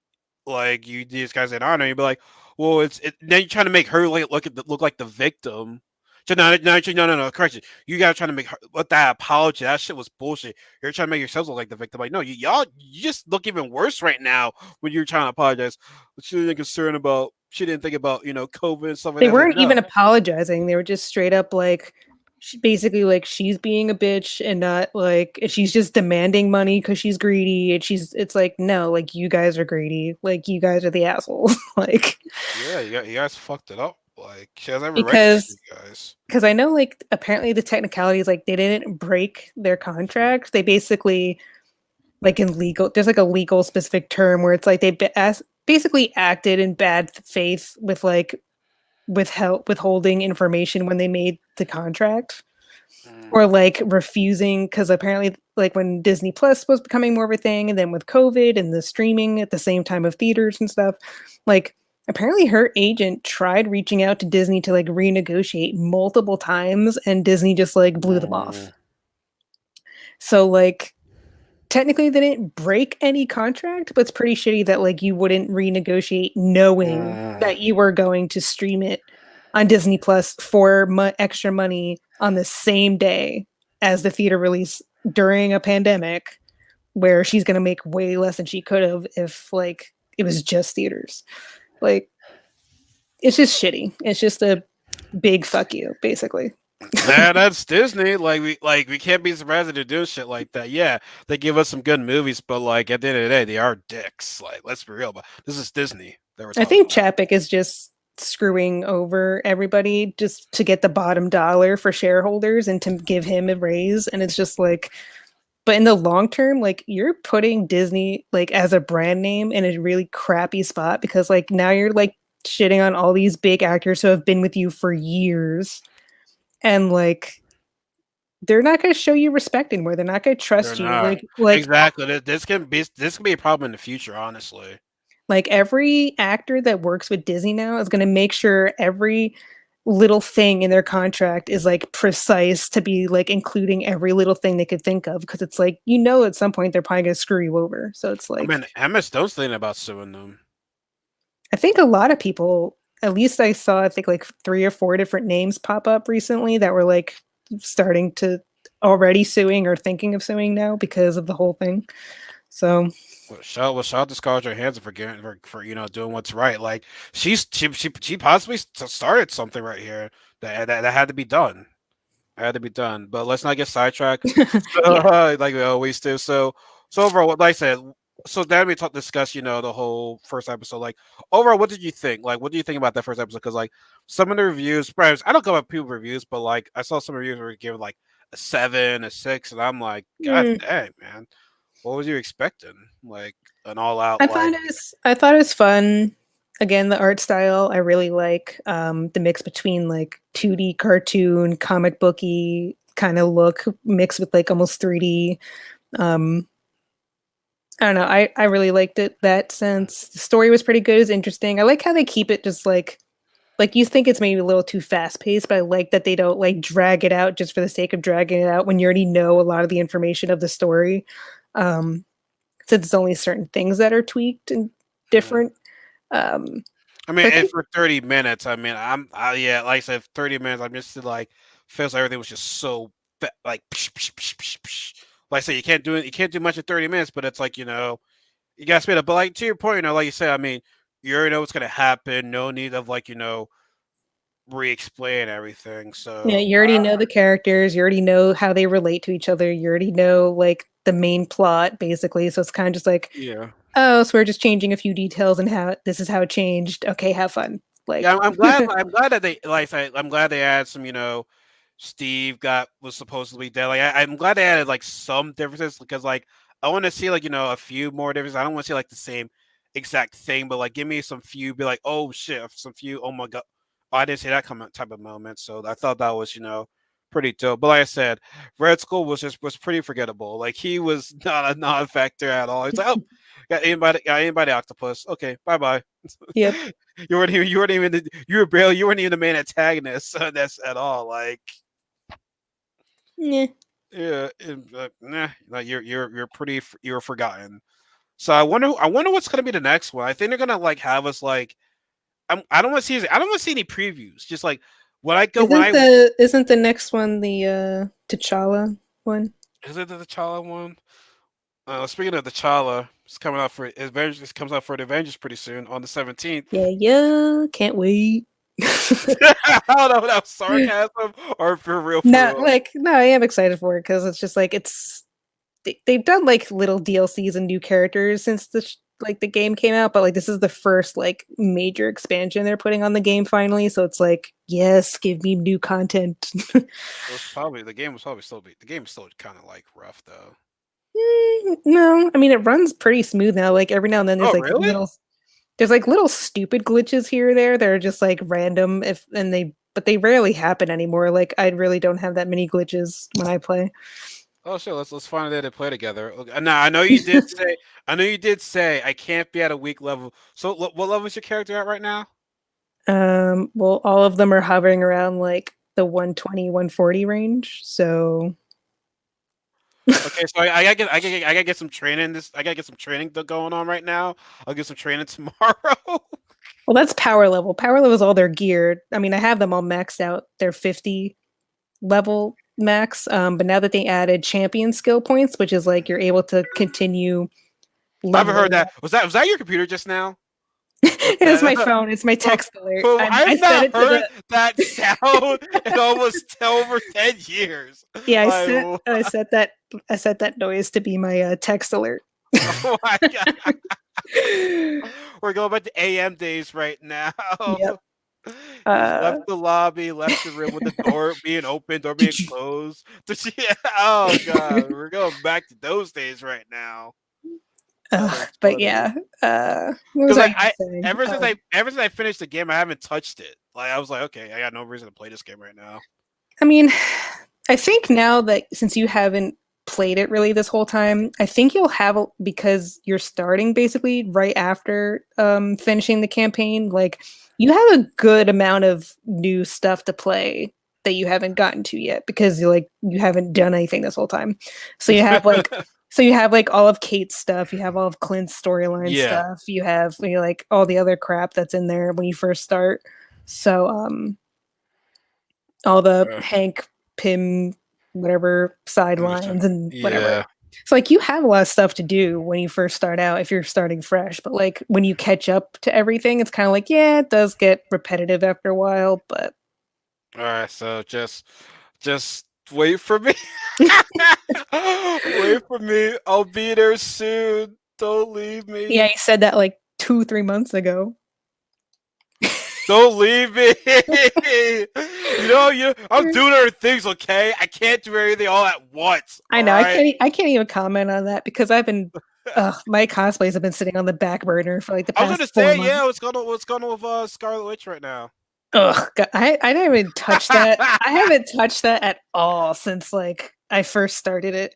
S1: like you these guys didn't honor, you'd be like, well, then you're trying to make her like look like the victim. So no, correction. You guys trying to make her with that apology. That shit was bullshit. You're trying to make yourselves look like the victim. Like, no, you just look even worse right now when you're trying to apologize. She didn't concern about. She didn't think about COVID and stuff like
S2: They
S1: that. It's like
S2: weren't even
S1: no,
S2: apologizing. They were just straight up like basically like she's being a bitch and not like she's just demanding money because she's greedy and it's like no, like you guys are greedy, like you guys are the assholes. Like
S1: yeah, you guys fucked it up. Like she has every right to sue
S2: because
S1: you guys.
S2: I know like apparently the technicalities like they didn't break their contract. They basically like in legal there's like a legal specific term where it's like basically acted in bad faith with like withholding information when they made the contract
S1: Mm,
S2: or like refusing because apparently like when Disney Plus was becoming more of a thing and then with COVID and the streaming at the same time of theaters and stuff, like apparently her agent tried reaching out to Disney to like renegotiate multiple times and Disney just like blew them
S1: mm,
S2: off. So like technically they didn't break any contract, but it's pretty shitty that like you wouldn't renegotiate knowing
S1: mm.
S2: that you were going to stream it on Disney Plus for extra money on the same day as the theater release during a pandemic where she's going to make way less than she could have if like it was just theaters. Like it's just shitty. It's just a big fuck you basically.
S1: Nah, that's Disney. We can't be surprised that they're doing shit like that. Yeah, they give us some good movies, but like at the end of the day, they are dicks. Like, let's be real. But this is Disney that we're
S2: I
S1: talking
S2: think
S1: about.
S2: Chapek is just screwing over everybody just to get the bottom dollar for shareholders and to give him a raise. And it's just like, but in the long term, like you're putting Disney like as a brand name in a really crappy spot because like now you're like shitting on all these big actors who have been with you for years and like they're not going to show you respect anymore. They're not going to
S1: They're
S2: trust you.
S1: not exactly. This can be a problem in the future. Honestly,
S2: Like every actor that works with Disney now is going to make sure every little thing in their contract is like precise to be like including every little thing they could think of because it's like at some point they're probably going to screw you over. So it's
S1: I
S2: like
S1: mean, Emma Stone's thinking about suing them.
S2: I think a lot of people, at least I saw I think like 3 or 4 different names pop up recently that were like starting to already suing or thinking of suing now because of the whole thing. So
S1: Shout out to Scarlett Johansson for getting for doing what's right. Like she possibly started something right here that had to be done. Had to be done. But let's not get sidetracked. So,
S2: yeah.
S1: like we always do. So overall, like I said, so then we discuss, the whole first episode. Like overall, what did you think? Like, what do you think about that first episode? Because like some of the reviews, perhaps I don't go about people reviews, but like I saw some reviews were giving like a 7, a 6, and I'm like, God
S2: Mm.
S1: dang, man, what was you expecting? Like an all out like,
S2: I thought it was fun. Again, the art style I really like. The mix between like 2D cartoon, comic booky kind of look mixed with like almost 3D. Um, I don't know. I really liked it that sense. The story was pretty good. It's interesting. I like how they keep it just like you think it's maybe a little too fast paced, but I like that they don't like drag it out just for the sake of dragging it out when you already know a lot of the information of the story. Um, since it's only certain things that are tweaked and
S1: hmm.
S2: different. Um,
S1: I mean,
S2: so I
S1: and
S2: think
S1: for 30 minutes, I mean, yeah, like I said, 30 minutes. I'm just like feels like everything was just so like psh, psh, psh, psh, psh. Like I said, you can't do much in 30 minutes, but it's like you got to speed up. But like to your point, like you said, I mean, you already know what's gonna happen. No need of like re-explain everything.
S2: Yeah,
S1: So
S2: you already know the characters, you already know how they relate to each other, you already know like the main plot basically. So it's kind of just like,
S1: yeah.
S2: oh, so we're just changing a few details and how this is how it changed. Okay, have fun.
S1: Yeah,
S2: Like,
S1: I'm glad. I'm glad that they like. I'm glad they added some. Steve got was supposed to be dead. Like I'm glad they added like some differences because like I want to see like a few more differences. I don't want to see like the same exact thing, but like give me some few. Be like, oh shit, some few. Oh my god, oh, I didn't see that come type of moment. So I thought that was pretty dope. But like I said, Red Skull was pretty forgettable. Like he was not a non-factor at all. He's like, oh, got anybody octopus. Okay, bye bye.
S2: yep.
S1: You weren't even the main antagonist. That's at all. Like
S2: Yeah.
S1: yeah, nah, like you're forgotten. So I wonder what's gonna be the next one. I think they're gonna like have us like I don't want to see any previews. Just like when I
S2: Isn't the next one the T'Challa one?
S1: is it the T'Challa one? Speaking of T'Challa, it's coming out for Avengers. It comes out for the Avengers pretty soon on the 17th.
S2: Yeah, yeah, can't wait.
S1: I don't know if that was sarcasm or for real, for
S2: No,
S1: real.
S2: like no, I am excited for it because it's just like they've done like little DLCs and new characters since like the game came out, but like this is the first like major expansion they're putting on the game finally. So it's like, yes, give me new content.
S1: The game is still kind of like rough though.
S2: No, I mean it runs pretty smooth now. Like every now and then
S1: Oh really?
S2: there's like little stupid glitches here or there that are just like random if and they but they rarely happen anymore. Like I really don't have that many glitches when I play.
S1: Oh sure, let's find a day to play together. Okay, now I know you did say I can't be at a weak level. So what level is your character at right now?
S2: Well, all of them are hovering around like the 120, 140 range. So
S1: Okay, so I gotta get some training. I gotta get some training going on right now. I'll get some training tomorrow.
S2: well, that's power level. Power level is all their gear. I mean, I have them all maxed out. They're 50 level max. But now that they added champion skill points, which is like you're able to continue
S1: I haven't heard
S2: leveling
S1: that.
S2: up.
S1: Was that your computer just now? With
S2: It's my
S1: that,
S2: phone. It's my
S1: bro,
S2: text alert.
S1: bro,
S2: I
S1: I've
S2: set
S1: not
S2: it to
S1: heard
S2: the
S1: that sound in almost over 10 years.
S2: yeah.
S1: Like,
S2: I set that noise to be my text alert.
S1: oh my god, we're going back to AM days right now.
S2: Yep.
S1: You just
S2: Uh,
S1: left the lobby, left the room with the door being open, door being closed. Yeah, oh god, we're going back to those days right now. That is
S2: but
S1: funny.
S2: yeah. What was
S1: Because
S2: I
S1: like
S2: even saying?
S1: ever since I finished the game, I haven't touched it. Like I was like, okay, I got no reason to play this game right now.
S2: I mean, I think now that since you haven't played it really this whole time, I think you'll have because you're starting basically right after finishing the campaign. Like you have a good amount of new stuff to play that you haven't gotten to yet because you haven't done anything this whole time. So you have like all of Kate's stuff, you have all of Clint's storyline
S1: Yeah.
S2: stuff, you have like all the other crap that's in there when you first start. So all the
S1: Uh,
S2: Hank Pym whatever sidelines and whatever.
S1: yeah.
S2: So like you have a lot of stuff to do when you first start out if you're starting fresh, but like when you catch up to everything, it's kind of like yeah, it does get repetitive after a while, but
S1: All right. So just wait for me. Wait for me. I'll be there soon. Don't leave
S2: yeah,
S1: me.
S2: you said that like 2-3 months ago.
S1: Don't leave me. I'm doing other things, okay? I can't do everything all at once.
S2: I
S1: All
S2: know
S1: right.
S2: I can't even comment on that because I've been my cosplays have been sitting on the back burner for like the
S1: I was gonna
S2: past four
S1: say, yeah,
S2: months.
S1: what's going on with Scarlet Witch right now?
S2: Ugh, God, I didn't even touch that. I haven't touched that at all since like I first started it.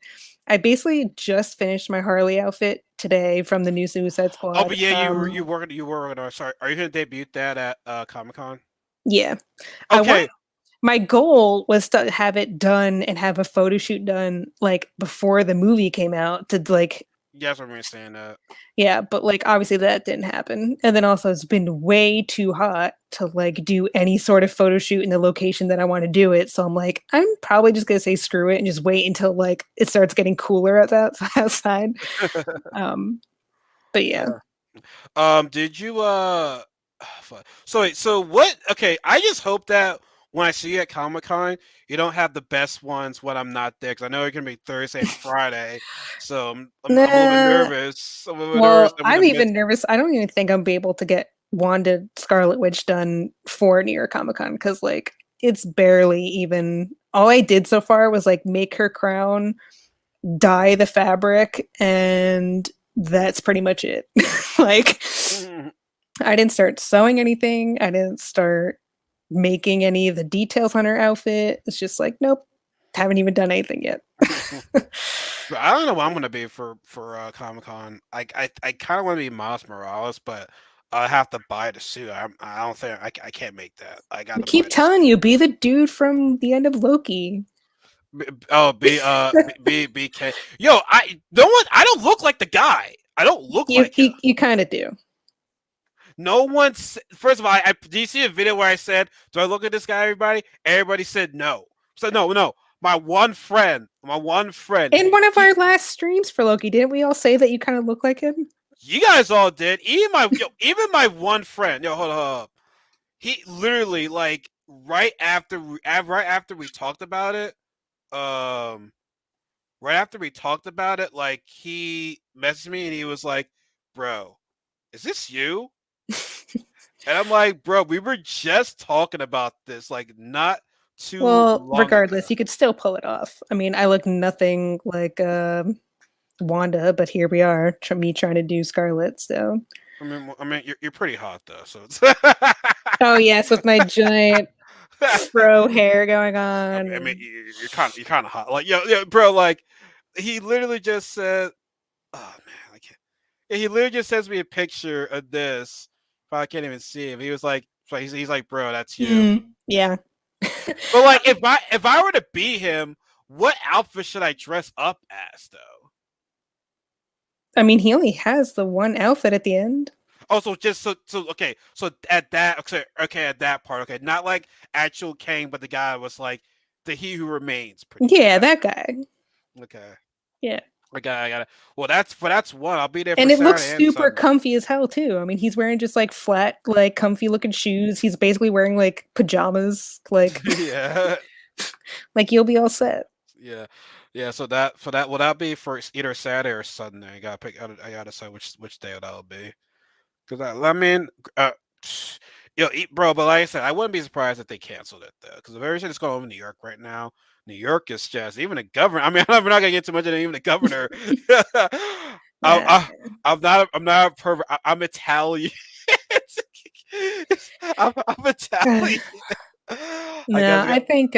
S2: I basically just finished my Harley outfit today from the new Suicide
S1: Oh,
S2: Squad.
S1: but yeah, you were working on. Sorry, are you gonna debut that at Comic Con?
S2: Yeah, I want.
S1: Okay,
S2: My goal was to have it done and have a photo shoot done like before the movie came out to like
S1: yes, I remember saying that.
S2: yeah, but like obviously that didn't happen. And then also it's been way too hot to like do any sort of photo shoot in the location that I want to do it. So I'm like, I'm probably just gonna say screw it and just wait until like it starts getting cooler at that outside. Um, but yeah.
S1: Did you So wait, so what? Okay, I just hope that when I see you at Comic Con, you don't have the best ones when I'm not there, because I know it's gonna be Thursday and Friday. So I'm a little bit
S2: Nah.
S1: nervous. I'm a little bit nervous.
S2: Well,
S1: I'm gonna
S2: I'm
S1: miss.
S2: even nervous. I don't even think I'm be able to get Wanda Scarlet Witch done for New York Comic Con because like it's barely even all I did so far was like make her crown, dye the fabric, and that's pretty much it. Like I didn't start sewing anything. I didn't start making any of the details on her outfit. It's just like, nope, haven't even done anything yet.
S1: But I don't know what I'm gonna be for Comic Con. I kind of want to be Miles Morales, but I have to buy the suit. I don't think I can't make that. I
S2: We
S1: gotta buy
S2: keep
S1: the suit.
S2: telling you, be the dude from the end of Loki.
S1: Oh, BK. Yo, I no one. I don't look like the guy. I don't look
S2: You
S1: like him.
S2: you kind of do.
S1: No one's. First of all, do you see a video where I said, "Do I look at this guy?" Everybody said no. So no, no. My one friend.
S2: In one of
S1: He,
S2: our last streams for Loki, didn't we all say that you kind of look like him?
S1: you guys all did. Even my one friend. Yo, hold up. He literally like right after we talked about it. Um, right after we talked about it, like he messaged me and he was like, "Bro, is this you?" And I'm like, "Bro, we were just talking about this like not too
S2: Well,
S1: long ago."
S2: regardless, you could still pull it off. I mean, I look nothing like Wanda, but here we are, me trying to do Scarlet. So,
S1: I mean, you're pretty hot though, so it's.
S2: oh yes, with my giant fro hair going
S1: I mean,
S2: on.
S1: you're kind of hot, like yo, bro, like he literally just said, "Oh man, I can't." Yeah, he literally just sends me a picture of this. But I can't even see him. He was like, so he's like, "Bro, that's you."
S2: Yeah.
S1: But like, if I were to be him, what outfit should I dress up as though?
S2: I mean, he only has the one outfit at the end.
S1: Also, just so okay, so at that okay at that part, okay, not like actual Kang, but the guy was like the He Who Remains, pretty much.
S2: Yeah, that guy.
S1: Okay,
S2: Yeah.
S1: okay, I gotta. Well, that's one. I'll be there for
S2: And it looks
S1: Saturday and
S2: super
S1: Sunday.
S2: comfy as hell too. I mean, he's wearing just like flat, like comfy looking shoes. He's basically wearing like pajamas. Like
S1: Yeah,
S2: like you'll be all set.
S1: yeah, yeah. So that will that be for either Saturday or Sunday? I gotta pick. I gotta decide which day that'll be. Because I mean, uh, bro. But like I said, I wouldn't be surprised if they canceled it though. Because if everything's going on in New York right now, New York is just even the governor. I mean, we're not gonna get too much into even the governor. I,
S2: Uh,
S1: I, I'm not perfect. I'm Italian. I'm Italian. I
S2: no,
S1: guess.
S2: I think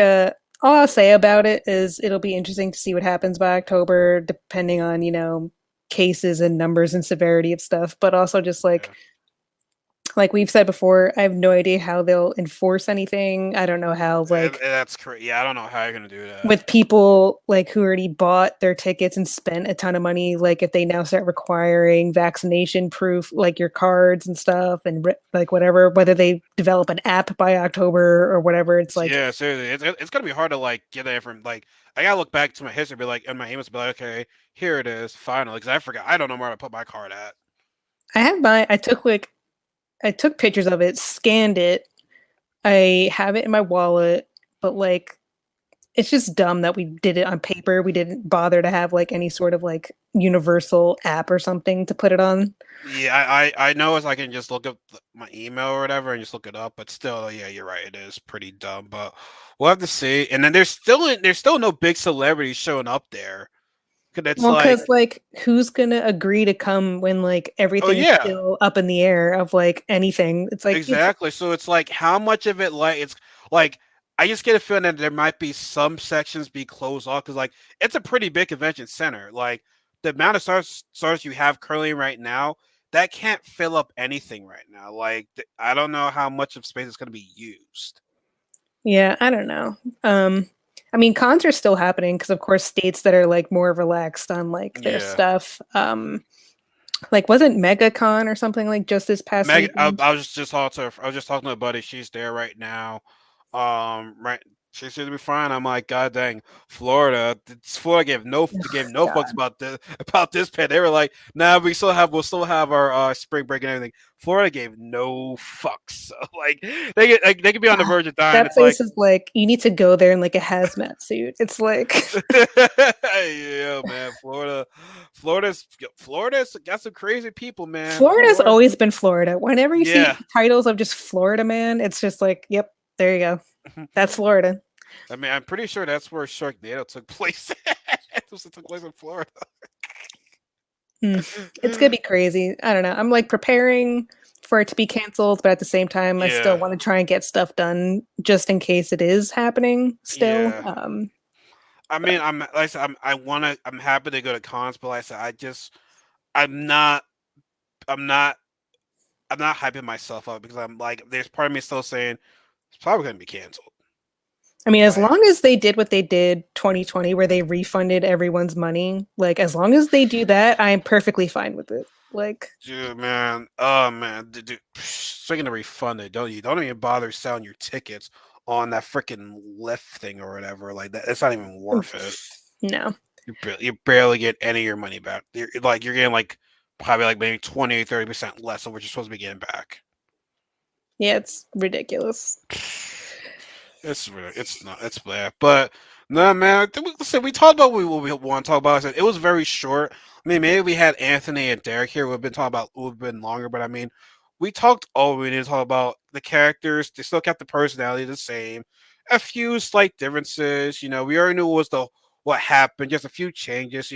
S2: all I'll say about it is it'll be interesting to see what happens by October, depending on, cases and numbers and severity of stuff, but also just
S1: Yeah.
S2: like we've said before, I have no idea how they'll enforce anything. I don't know how like
S1: That's crazy. Yeah, I don't know how you're gonna do that.
S2: with people like who already bought their tickets and spent a ton of money, like if they now start requiring vaccination proof like your cards and stuff and like whatever, whether they develop an app by October or whatever, it's like
S1: Yeah, seriously, it's gonna be hard to like get that from like I gotta look back to my history, be like, and my emails, be like, okay, here it is, finally, because I forgot, I don't know where to put my card at.
S2: I took pictures of it, scanned it, I have it in my wallet, but like it's just dumb that we did it on paper. We didn't bother to have like any sort of like universal app or something to put it on.
S1: Yeah, I know as I can just look up my email or whatever and just look it up, but still, yeah, you're right, it is pretty dumb, but we'll have to see. And then there's still no big celebrities showing up there, because it's
S2: Well,
S1: like,
S2: because like, who's gonna agree to come when like
S1: oh
S2: everything's
S1: yeah,
S2: still up in the air of like anything? It's like it's
S1: exactly. So it's like how much of it like it's like I just get a feeling that there might be some sections be closed off because like it's a pretty big convention center. Like the amount of stars you have currently right now, that can't fill up anything right now. Like I don't know how much of space is going to be used.
S2: yeah, I don't know. I mean, cons are still happening because of course states that are like more relaxed on like their
S1: Yeah,
S2: stuff. Like wasn't MegaCon or something like just this past
S1: Meg.
S2: weekend?
S1: I was just talking to a buddy. She's there right now. Right. She seemed to be fine. I'm like, God dang, Florida. Florida gave no fucks
S2: God.
S1: about this pet. They were like, nah, we'll still have our spring break and everything. Florida gave no fucks. So, like they could be on the
S2: Ah,
S1: verge of dying.
S2: that
S1: It's like,
S2: place is like you need to go there in like a hazmat suit. It's like
S1: yeah, man, Florida's got some crazy people, man.
S2: Florida's
S1: Florida,
S2: always been Florida. Whenever you see
S1: yeah.
S2: titles of just Florida man, it's just like, yep, there you go. That's Florida.
S1: I mean, I'm pretty sure that's where Sharknado took place. It took place in Florida.
S2: Mm. It's gonna be crazy. I don't know. I'm like preparing for it to be canceled, but at the same time, I still
S1: Yeah,
S2: want to try and get stuff done just in case it is happening still.
S1: yeah. I
S2: But
S1: mean, like I said, I'm happy to go to cons, but like I said, I'm not, I'm not, I'm not hyping myself up because I'm like, there's part of me still saying it's probably gonna be canceled.
S2: I mean, as
S1: Like,
S2: long as they did what they did 2020, where they refunded everyone's money, like as long as they do that, I'm perfectly fine with it. Like,
S1: dude, man, oh man, dude, speaking of refunded, don't even bother selling your tickets on that freaking lift thing or whatever. Like that, it's not even worth it.
S2: no.
S1: You barely get any of your money back. You're getting like probably like maybe 20 or 30% less of what you're supposed to be getting back.
S2: Yeah, it's ridiculous.
S1: It's not it's bad, but no man. I think listen, we talked about what we want to talk about. I said it was very short. I mean, maybe we had Anthony and Derek here. We've been talking about would have been longer, but I mean, we talked all we need to talk about. The characters, they still kept the personality the same. A few slight differences. We already knew what happened. Just a few changes.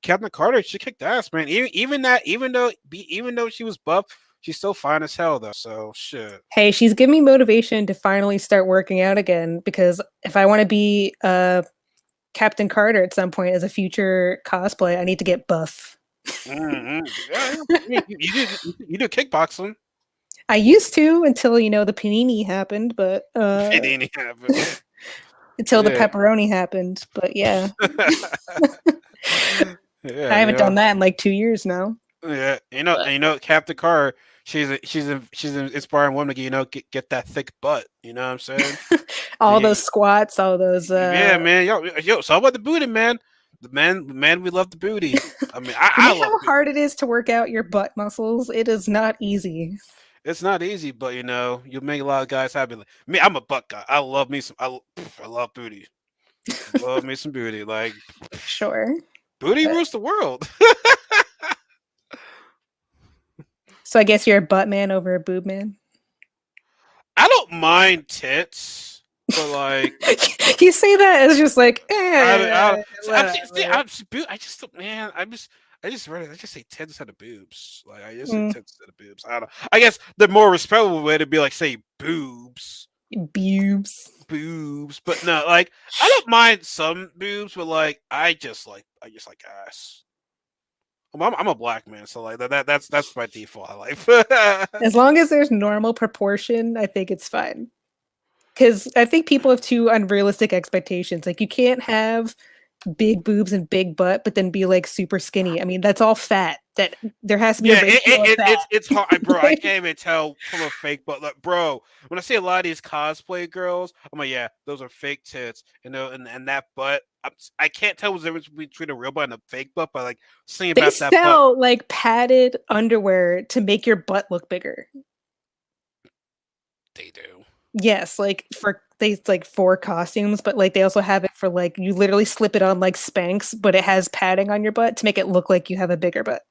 S1: Captain Carter, she kicked ass, man. Even though she was buff, she's still fine as hell though. So shit.
S2: Hey, she's giving me motivation to finally start working out again because if I want to be Captain Carter at some point as a future cosplay, I need to get buff.
S1: Yeah, yeah. I mean, you do kickboxing.
S2: I used to until the panini happened, but
S1: It ain't happen.
S2: until the
S1: Yeah.
S2: pepperoni happened. But yeah, I
S1: Yeah,
S2: haven't done that in like 2 years now.
S1: yeah.
S2: But
S1: Captain Carr. She's an inspiring woman to get that thick butt. You know what I'm saying?
S2: all
S1: Yeah,
S2: those squats, all those
S1: yeah, man. Yo. So about the booty, man. The man, we love the booty. I mean,
S2: you
S1: I
S2: know
S1: love
S2: how
S1: booty.
S2: hard it is to work out your butt muscles? It is not easy.
S1: It's not easy, but you make a lot of guys happy. Like, me, I'm a butt guy. I love me some. I love booty. Love me some booty. Like
S2: Sure.
S1: booty
S2: But
S1: rules the world.
S2: so I guess you're a butt man over a boob man.
S1: I don't mind tits, but like
S2: You say that as just like,
S1: I
S2: whatever.
S1: I just man, I just say tits instead of boobs. Like I just say
S2: Mm,
S1: tits instead of boobs. I don't know. I guess the more respectful way to be like say boobs,
S2: boobs.
S1: boobs, but no, like I don't mind some boobs, but like I just like ass. I'm a black man, so like that's my default life.
S2: As long as there's normal proportion, I think it's fine. Because I think people have too unrealistic expectations. Like, you can't have big boobs and big butt, but then be like super skinny. I mean, that's all fat. That there has to be a
S1: Yeah,
S2: ratio of fat.
S1: it's hard, bro. I can't even tell from a fake, but like, bro, when I see a lot of these cosplay girls, I'm like, yeah, those are fake tits, and that butt. I can't tell what's the difference between a real butt and a fake butt, but like, seeing
S2: They
S1: about that butt,
S2: sell like padded underwear to make your butt look bigger.
S1: they do.
S2: Yes, like for costumes, but like they also have it for like you literally slip it on like Spanx, but it has padding on your butt to make it look like you have a bigger butt.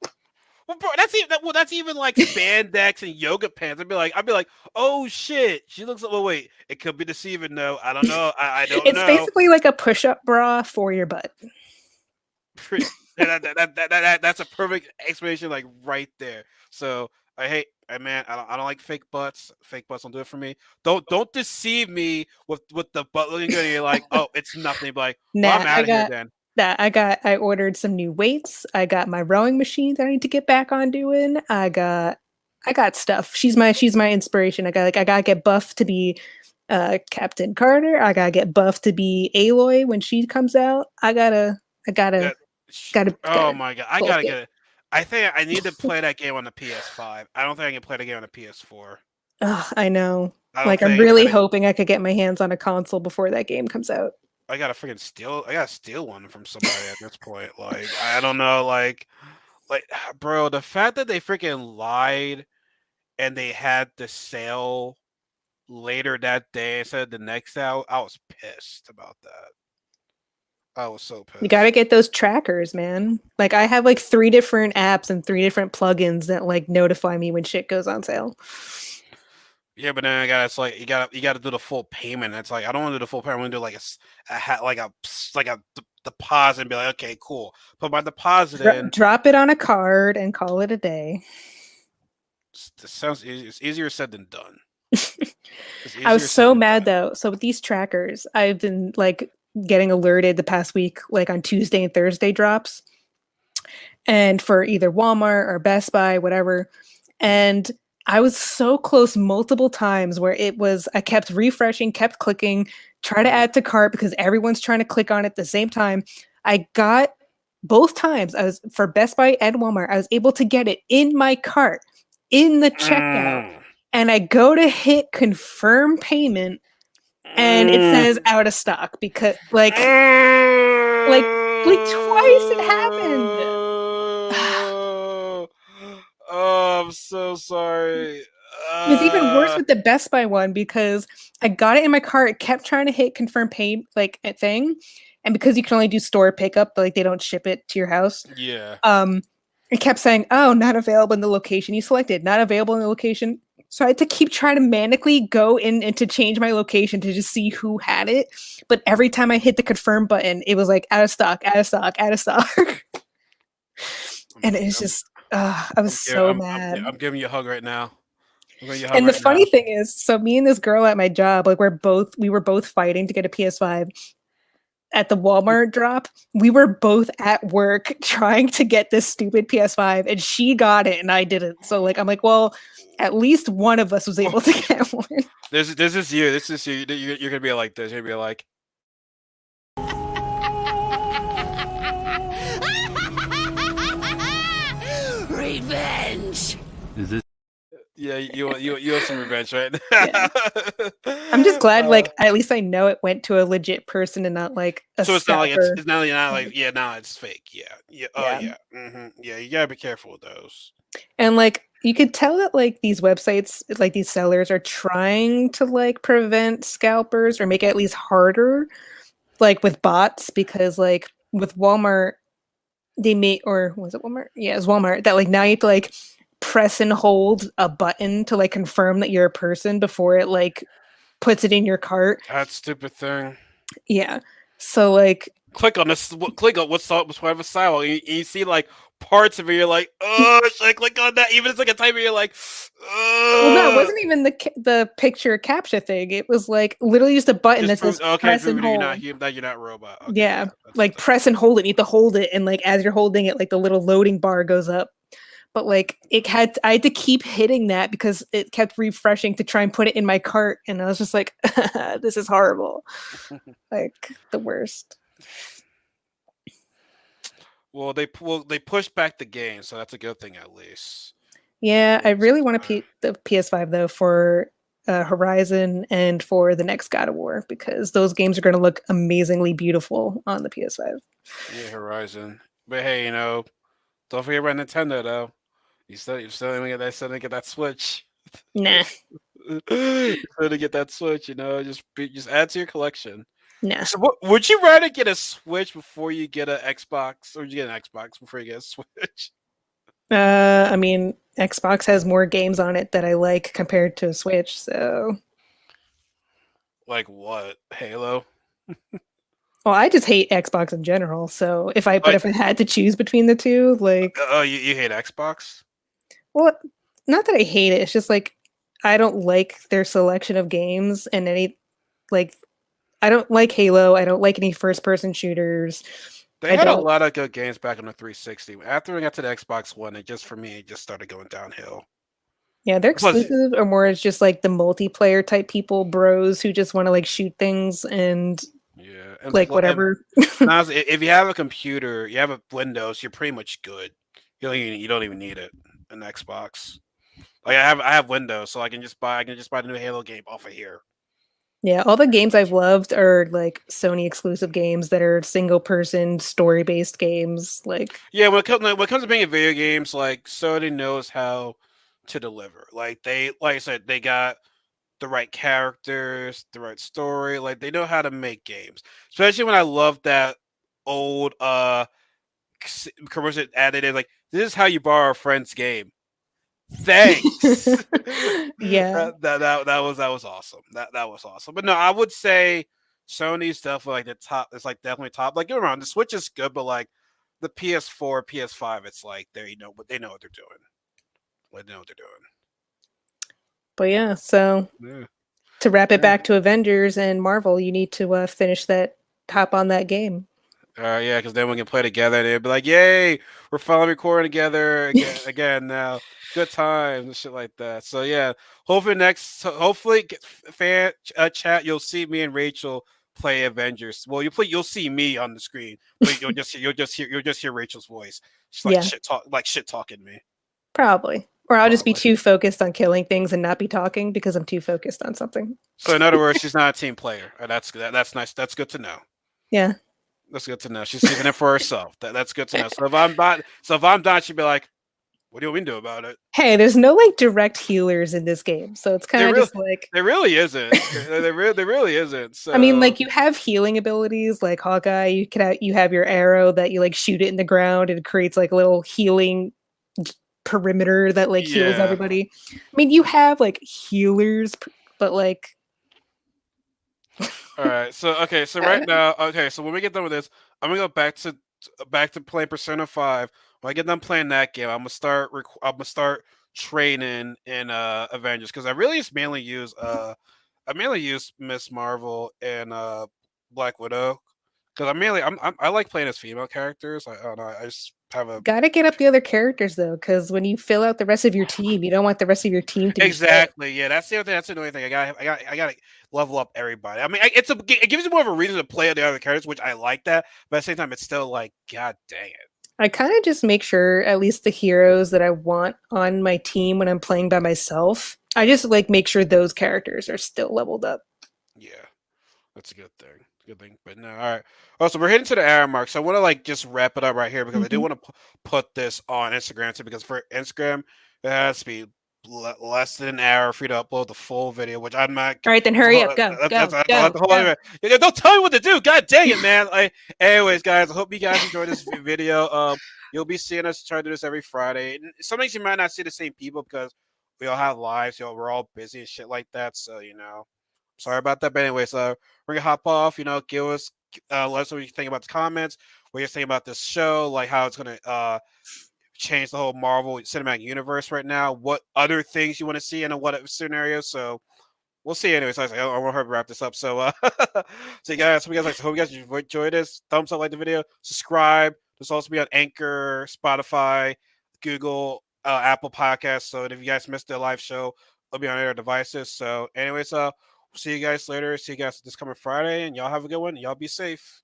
S1: Well, bro, that's even like spandex and yoga pants. I'd be like, oh shit, she looks. Well, wait, it could be deceiving though. I don't know. I don't
S2: It's
S1: know.
S2: basically like a push-up bra for your butt.
S1: That's a perfect explanation, like right there. So I don't like fake butts. Fake butts don't do it for me. Don't deceive me with the butt looking good. And you're like, oh, it's nothing. Be like, well,
S2: Nah,
S1: I'm out of here then.
S2: I ordered some new weights. I got my rowing machine that I need to get back on doing. I got stuff. She's my inspiration. I gotta get buff to be Captain Carter. I gotta get buff to be Aloy when she comes out. I gotta
S1: That, oh
S2: gotta
S1: my god, I
S2: both
S1: gotta
S2: get.
S1: get it. I think I need to play that game on the PS5. I don't think I can play the game on the PS4.
S2: Ugh, I know.
S1: I don't
S2: Like, I'm
S1: think
S2: really
S1: I,
S2: hoping I could get my hands on a console before that game comes out.
S1: I gotta freaking steal. I gotta steal one from somebody at this point. Like I don't know. Like bro, the fact that they freaking lied and they had the sale later that day instead of the next day, I was pissed about that. I was so
S2: You got to
S1: pissed.
S2: get those trackers, man. Like, I have like 3 different apps and 3 different plugins that like notify me when shit goes on sale.
S1: Yeah, but then I got it's like you gotta do the full payment. It's like I don't want to do the full payment. I want to do like a deposit and be like, okay, cool. Put my deposit in.
S2: Drop it on a card and call it a day.
S1: It sounds easy. It's easier said than done. It's
S2: I was
S1: easier said
S2: so
S1: than
S2: mad
S1: done.
S2: though. So with these trackers, I've been like getting alerted the past week, like on Tuesday and Thursday drops, and for either Walmart or Best Buy, whatever. And I was so close multiple times where it was, I kept refreshing, kept clicking, try to add to cart because everyone's trying to click on it at the same time. I got both times, I was for Best Buy and Walmart, I was able to get it in my cart in the checkout.
S1: Mm.
S2: And I go to hit confirm payment and it
S1: Mm.
S2: says out of stock because like twice it happened.
S1: Oh, oh, I'm so sorry.
S2: It was even worse with the Best Buy one because I got it in my cart, it kept trying to hit confirm pay like a thing. And because you can only do store pickup, like they don't ship it to your house.
S1: Yeah.
S2: It kept saying, "Oh, not available in the location you selected, not available in the location." So I had to keep trying to manically go in and to change my location to just see who had it. But every time I hit the confirm button, it was like out of stock, out of stock, out of stock. And it was
S1: I'm,
S2: just, I was so mad.
S1: I'm giving you a hug right now. I'm giving you a hug
S2: And the
S1: right now.
S2: funny thing is, so me and this girl at my job, like we were both fighting to get a PS5 at the Walmart drop. We were both at work trying to get this stupid PS5 and she got it and I didn't. So like I'm like, well, at least one of us was able to get one.
S1: This is you. This is you. You're gonna be like this. You're gonna be like,
S3: Revenge!
S1: yeah, you want some revenge, right?
S2: Yeah. I'm just glad
S1: Uh,
S2: like at least I know it went to a legit person and not like a
S1: so it's not like
S2: scalper.
S1: it's not like yeah, no, it's fake. Yeah, yeah, oh
S2: Yeah.
S1: yeah, yeah. You gotta be careful with those.
S2: And like you could tell that like these websites, like these sellers are trying to like prevent scalpers or make it at least harder, like with bots, because like with Walmart, they made or was it Walmart? Yeah, it was Walmart that like now you have to like press and hold a button to like confirm that you're a person before it like puts it in your cart.
S1: That stupid thing.
S2: Yeah. So like
S1: Click on this. Click on what's whatever side. You see like parts of it. You're like, oh, should I click on that? Even if it's like a type, you're like,
S2: well, no, it
S1: oh.
S2: wasn't even the picture capture thing. It was like literally just a button
S1: Just
S2: that
S1: prove
S2: says
S1: okay,
S2: press and
S1: prove
S2: hold.
S1: that you're not a robot. Okay,
S2: Yeah,
S1: yeah,
S2: like press and hold it. You need to hold it, and like as you're holding it, like the little loading bar goes up. But like I had to keep hitting that because it kept refreshing to try and put it in my cart, and I was just like, this is horrible, like the worst.
S1: well they pushed back the game, so that's a good thing at least.
S2: Yeah, I really want the PS5 though for Horizon and for the next God of War because those games are going to look amazingly beautiful on the PS5.
S1: Yeah, Horizon. But hey, don't forget about Nintendo though. You still didn't get that Switch.
S2: Nah,
S1: You still didn't get that Switch. Just add to your collection.
S2: nah.
S1: So, would you rather get a Switch before you get an Xbox, or would you get an Xbox before you get a Switch?
S2: I mean, Xbox has more games on it that I like compared to a Switch, so.
S1: Like what? Halo?
S2: Well, I just hate Xbox in general. So
S1: Oh,
S2: if I had to choose between the two, like,
S1: oh, you hate Xbox?
S2: well, not that I hate it. It's just like I don't like their selection of games and like I don't like Halo. I don't like any first person shooters.
S1: They
S2: I
S1: had a
S2: don't.
S1: lot of good games back on the 360. After we got to the Xbox One, for me, it just started going downhill.
S2: Yeah, they're
S1: Plus,
S2: exclusive or more it's just like the multiplayer type people, bros who just want to like shoot things and
S1: yeah,
S2: like whatever.
S1: honestly, if you have a computer, you have a Windows, you're pretty much good. You don't even need it. An Xbox. Like I have Windows, so I can just buy the new Halo game off of here.
S2: Yeah, all the games I've loved are like Sony exclusive games that are single person story based games. Like,
S1: Yeah, when it comes to being video games, like Sony knows how to deliver. Like I said, they got the right characters, the right story. Like they know how to make games. Especially when I love that old commercial added in, like, this is how you borrow a friend's game. Thanks.
S2: yeah.
S1: That was awesome. That was awesome. But no, I would say Sony's definitely like the top. It's like definitely top. Like, get around, the Switch is good, but like the PS4, PS5, it's like they know what they're doing. They know what they're
S2: But yeah, so
S1: doing.
S2: to wrap it
S1: Yeah.
S2: back to Avengers and Marvel, you need to finish that, hop on that game.
S1: Yeah, because then we can play together, and it'd be like, "Yay, we're finally recording together again now. Good times and shit like that." So yeah, hopefully, fan chat, you'll see me and Rachel play Avengers. Well, you'll see me on the screen, but you'll just hear Rachel's voice. She's like
S2: Yeah,
S1: shit talking me.
S2: probably. Or I'll just be
S1: Probably.
S2: too focused on killing things and not be talking because I'm too focused on something.
S1: So in other words, she's not a team player. That's nice. That's good to know.
S2: Yeah.
S1: That's good to know. She's in it for herself. That's good to know. So if I'm not, she'd be like, "What do you want me to do about it?"
S2: Hey, there's no like direct healers in this game, so it's kind
S1: There
S2: of
S1: really,
S2: just like,
S1: there really isn't. There really isn't.
S2: I mean,
S1: So
S2: like you have healing abilities like Hawkeye. You have your arrow that you like shoot it in the ground and it creates like a little healing perimeter that like heals
S1: yeah.
S2: everybody. I mean, you have like healers, but like
S1: All right. So okay. So right now, okay. So when we get done with this, I'm gonna go back to playing Persona 5. When I get done playing that game, I'm gonna start training in Avengers, because I mainly use Miss Marvel and Black Widow, because I like playing as female characters. I don't know. I just have a
S2: gotta get up the other characters though, because when you fill out the rest of your team, you don't want the rest of your team to be fat.
S1: exactly, yeah. That's the other thing. That's the only thing. I got to level up everybody. I mean, it gives you more of a reason to play the other characters, which I like that. But at the same time, it's still like, god dang it.
S2: I kind of just make sure at least the heroes that I want on my team when I'm playing by myself, I just like make sure those characters are still leveled up.
S1: Yeah, that's a good thing. Good thing. But no, all right. Also, we're heading to the hour mark, so I want to like just wrap it up right here, because I do
S2: Mhm.
S1: want to put this on Instagram too. Because for Instagram, it has to be less than an hour for you to upload the full video, which I'm not.
S2: All right, then hurry up. Go, go, go,
S1: Hold on a
S2: go.
S1: minute. Don't tell me what to do. God dang it, man. Anyways, guys, I hope you guys enjoyed this video. You'll be seeing us try to do this every Friday. And sometimes you might not see the same people, because we all have lives. We're all busy and shit like that. So sorry about that. But anyways, we're gonna hop off. Give us, let us know what you think about the comments. What you think about this show, like how it's gonna change the whole Marvel Cinematic Universe right now. What other things you want to see in a what if scenario? So we'll see. Anyways, I want her to wrap this up. So, so hope you guys enjoyed this. Thumbs up, like the video, subscribe. This will also be on Anchor, Spotify, Google, Apple Podcasts. So if you guys missed the live show, it'll be on their devices. So, anyways, we'll see you guys later. See you guys this coming Friday, and y'all have a good one. Y'all be safe.